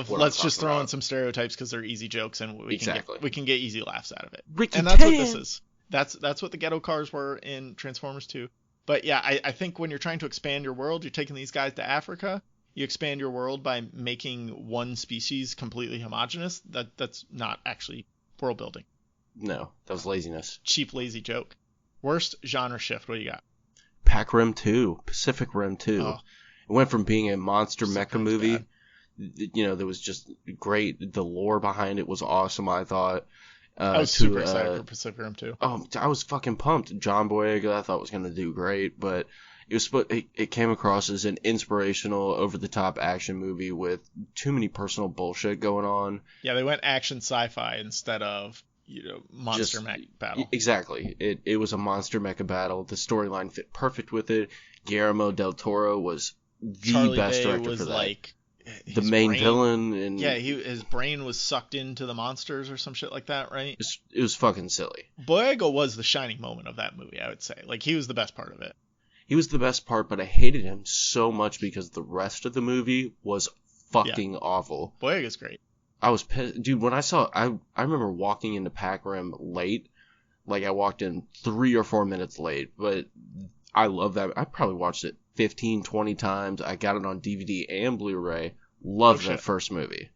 let's just throw in some stereotypes because they're easy jokes, and we can get easy laughs out of it. And that's what this is. That's what the ghetto cars were in Transformers 2. But yeah, I think when you're trying to expand your world, you're taking these guys to Africa. You expand your world by making one species completely homogenous. That's not actually world building. No, that was laziness. Cheap, lazy joke. Worst genre shift. What do you got? Pac Rim 2, Pacific Rim 2. Oh. It went from being a monster mecha movie, that was just great. The lore behind it was awesome, I thought. I was super excited for Pacific Rim 2. Oh, I was fucking pumped. John Boyega, I thought was going to do great, but it came across as an inspirational, over-the-top action movie with too many personal bullshit going on. Yeah, they went action sci-fi instead of, monster mecha battle. Exactly. It was a monster mecha battle. The storyline fit perfect with it. Guillermo del Toro was the best director for that. Like the main villain, and his brain was sucked into the monsters or some shit like that, right? It was fucking silly. Boyega was the shining moment of that movie, I would say. Like, he was the best part of it. He was the best part, but I hated him so much because the rest of the movie was fucking awful. Boyega's great. I was pissed. Dude, when I remember walking into Pac Rim late. Like, I walked in 3 or 4 minutes late, but I love that. I probably watched it 15, 20 times. I got it on DVD and Blu-ray. Loved that first movie.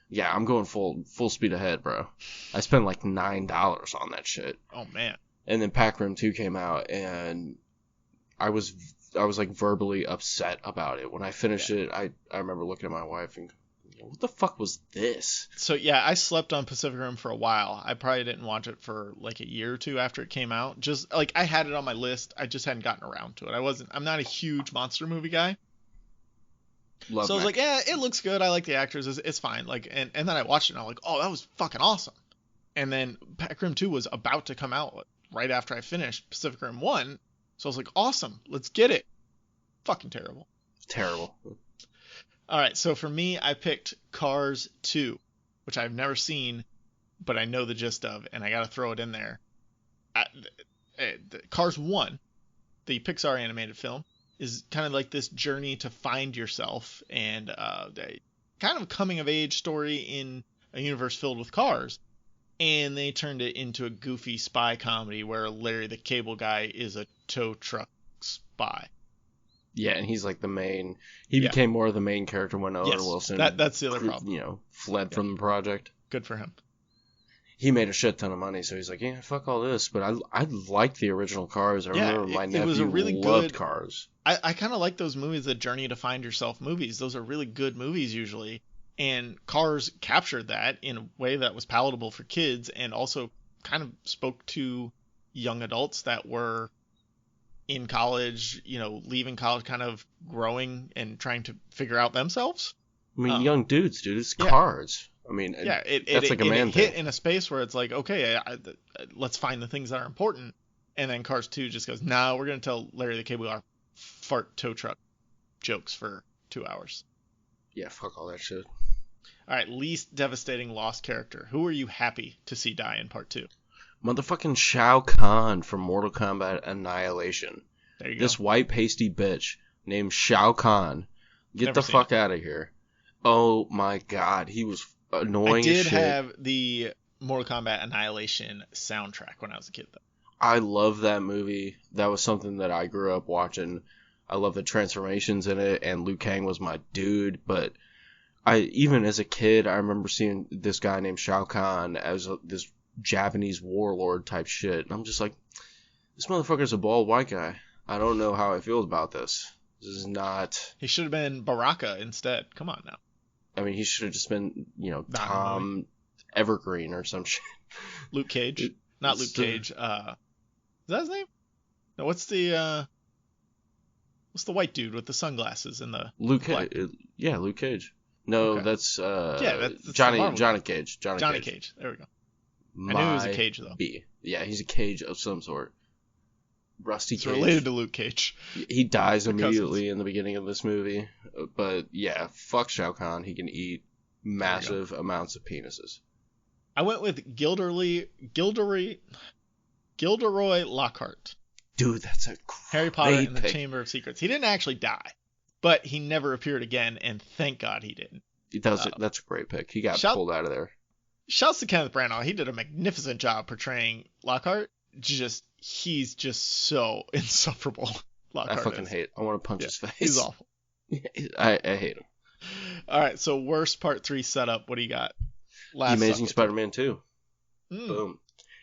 Yeah, I'm going full speed ahead, bro. I spent like $9 on that shit. Oh, man. And then Pac Rim 2 came out, and I was like verbally upset about it. When I finished it, I remember looking at my wife and what the fuck was this? So yeah, I slept on Pacific Rim for a while. I probably didn't watch it for like a year or two after it came out. Just like I had it on my list, I just hadn't gotten around to it. I'm not a huge monster movie guy. I was like, yeah, it looks good. I like the actors. It's fine. Like, and then I watched it and I'm like, oh, that was fucking awesome. And then Pac Rim 2 was about to come out right after I finished Pacific Rim 1. So I was like, awesome, let's get it. Fucking terrible. Terrible. All right, so for me, I picked Cars 2, which I've never seen, but I know the gist of, and I got to throw it in there. Cars 1, the Pixar animated film, is kind of like this journey to find yourself and kind of a coming-of-age story in a universe filled with cars. And they turned it into a goofy spy comedy where Larry the Cable Guy is a tow truck spy. Yeah, and he's like the main... He became more of the main character when Owen Wilson... That's the other problem. Fled from the project. Good for him. He made a shit ton of money, so he's like, yeah, fuck all this. But I liked the original Cars. I remember my nephew loved Cars. I kind of like those movies, the Journey to Find Yourself movies. Those are really good movies usually. And Cars captured that in a way that was palatable for kids and also kind of spoke to young adults that were in college, leaving college, kind of growing and trying to figure out themselves. I mean, young dudes, dude. It's Cars. I mean, that's like a man thing. Hit in a space where it's like, okay, let's find the things that are important. And then Cars 2 just goes, nah, we're going to tell Larry the Cable Guy fart tow truck jokes for 2 hours. Yeah, fuck all that shit. All right, least devastating lost character. Who are you happy to see die in part 2? Motherfucking Shao Kahn from Mortal Kombat Annihilation. There you go. This white pasty bitch named Shao Kahn. Get the fuck out of here. Oh my god, he was annoying as shit. I did have the Mortal Kombat Annihilation soundtrack when I was a kid, though. I love that movie. That was something that I grew up watching. I love the transformations in it, and Liu Kang was my dude, but even as a kid, I remember seeing this guy named Shao Kahn as this Japanese warlord type shit. And I'm just like, this motherfucker's a bald white guy. I don't know how I feel about this. This is not... He should have been Baraka instead. Come on now. I mean, he should have just been, Tom Evergreen or some shit. Luke Cage. Not Luke Cage. Is that his name? No, what's the white dude with the sunglasses and the... Luke Cage. Yeah, Luke Cage. No, Okay. that's that's the Johnny Marvel Johnny guy. Cage. Johnny Cage. There we go. I knew he was a Cage though. Yeah, he's a Cage of some sort. Rusty It's Cage. related to Luke Cage. He dies They're immediately cousins. in the beginning of this movie. But yeah, fuck Shao Kahn. He can eat massive amounts of penises. I went with Gilderoy Lockhart. Dude, that's a great Harry Potter and the pick. Chamber of Secrets. He didn't actually die, but he never appeared again, and thank God he didn't. That's a great pick. He got pulled out of there. Shouts to Kenneth Branagh. He did a magnificent job portraying Lockhart. He's just so insufferable. Lockhart I fucking hate. I want to punch his face. He's awful. I hate him. All right, so worst part 3 setup. What do you got? The Amazing Spider-Man 2. Boom.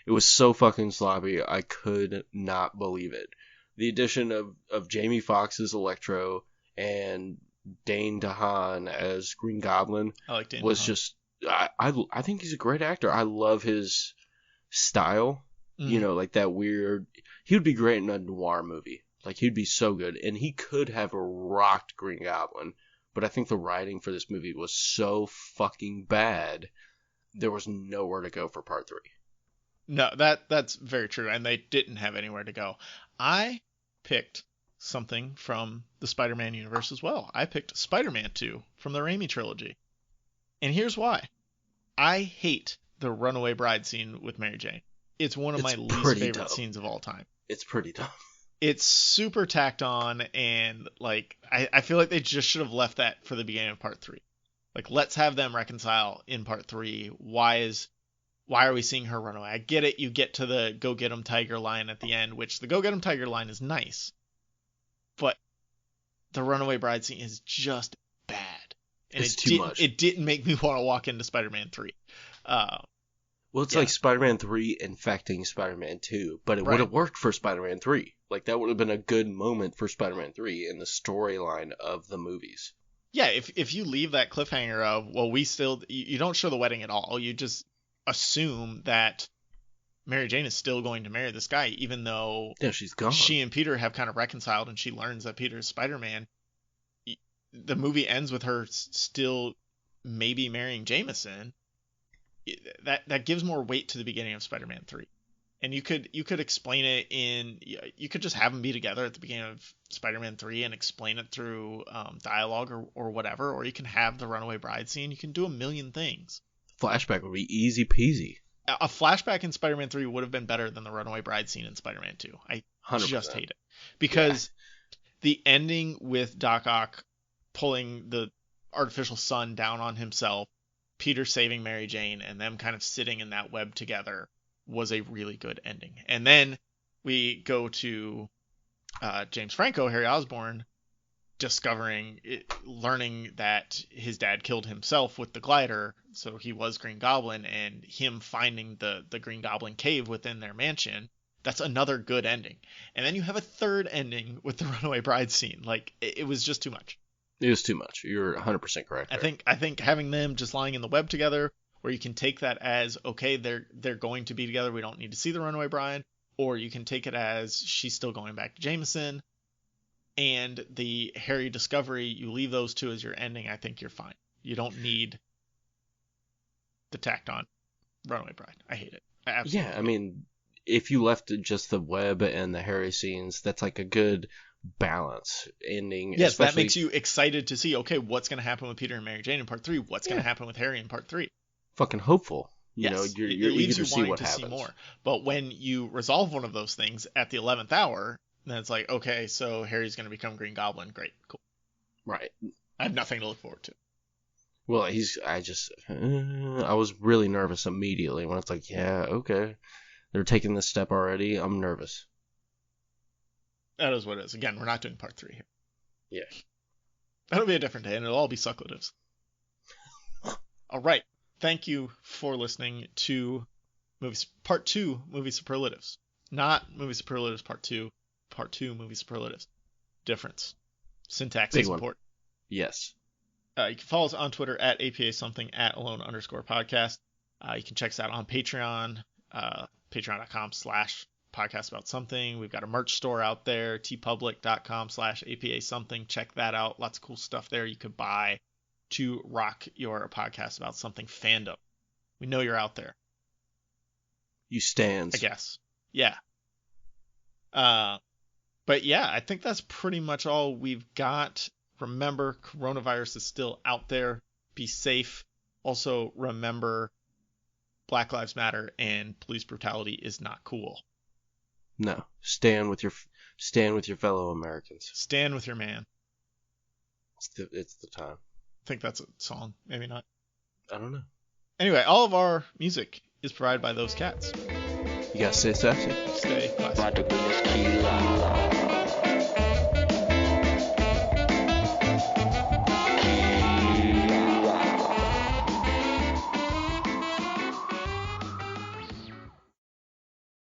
It was so fucking sloppy. I could not believe it. The addition of Jamie Foxx as Electro and Dane DeHaan as Green Goblin was just. I think he's a great actor. I love his style. You know, like that weird. He would be great in a noir movie. Like, he'd be so good. And he could have rocked Green Goblin. But I think the writing for this movie was so fucking bad, there was nowhere to go for part 3. No, that's very true. And they didn't have anywhere to go. I picked something from the Spider-Man universe as well. I picked Spider-Man 2 from the Raimi trilogy. And here's why. I hate the runaway bride scene with Mary Jane. It's one of my least favorite scenes of all time. It's pretty dumb. It's super tacked on, and like I feel like they just should have left that for the beginning of part 3. Like, let's have them reconcile in part 3. Why are we seeing her run away? I get it. You get to the go get 'em tiger line at the end, which the go get 'em tiger line is nice, but the runaway bride scene is just bad, and it's too much. It didn't make me want to walk into Spider-Man 3. Well, it's like Spider-Man 3 infecting Spider-Man 2, but it would have worked for Spider-Man 3. Like, that would have been a good moment for Spider-Man 3 in the storyline of the movies. Yeah, if you leave that cliffhanger of, well, you don't show the wedding at all. You just assume that Mary Jane is still going to marry this guy, even though she's gone. She and Peter have kind of reconciled, and she learns that Peter is Spider-Man. The movie ends with her still maybe marrying Jameson. That gives more weight to the beginning of Spider-Man 3. And you could explain it you could just have them be together at the beginning of Spider-Man 3 and explain it through dialogue or whatever, or you can have the runaway bride scene. You can do a million things. Flashback would be easy peasy. A flashback in Spider-Man 3 would have been better than the runaway bride scene in Spider-Man 2. I 100%. Just hate it. Because the ending with Doc Ock pulling the artificial sun down on himself, Peter saving Mary Jane, and them kind of sitting in that web together was a really good ending. And then we go to James Franco, Harry Osborn, learning that his dad killed himself with the glider, so he was Green Goblin, and him finding the Green Goblin cave within their mansion. That's another good ending. And then you have a third ending with the runaway bride scene. Like, it was just too much. It was too much. You're 100% correct. I think having them just lying in the web together, where you can take that as, okay, they're going to be together, we don't need to see the runaway bride, or you can take it as she's still going back to Jameson, and the Harry discovery, you leave those two as your ending, I think you're fine. You don't need the tacked on runaway bride. I hate it. I absolutely I mean, if you left just the web and the Harry scenes, that's like a good balance ending. Yes, that makes you excited to see, okay, what's going to happen with Peter and Mary Jane in part 3? What's going to happen with Harry in part 3? Fucking hopeful. You're eager to see what happens. See more. But when you resolve one of those things at the 11th hour, then it's like, okay, so Harry's going to become Green Goblin. Great, cool. Right. I have nothing to look forward to. Well, I was really nervous immediately when it's like, yeah, okay, they're taking this step already. I'm nervous. That is what it is. Again, we're not doing part 3 here. Yeah. That'll be a different day, and it'll all be Superlatives. All right. Thank you for listening to Part 2 Movie Superlatives. Not Movie Superlatives Part 2. Part 2 Movie Superlatives. Difference. Syntax is important. Yes. You can follow us on Twitter at APA something, at alone_podcast. You can check us out on Patreon, patreon.com/podcast about something. We've got a merch store out there, tpublic.com/APA something. Check that out. Lots of cool stuff there you could buy. to rock your podcast about something fandom. We know you're out there. You stands. I guess. Yeah. But yeah, I think that's pretty much all we've got. Remember, coronavirus is still out there. Be safe. Also, remember, Black Lives Matter and police brutality is not cool. No, stand with your fellow Americans. Stand with your man. It's the time. I think that's a song. Maybe not. I don't know. Anyway, all of our music is provided by those cats. You gotta stay sexy. Stay classy.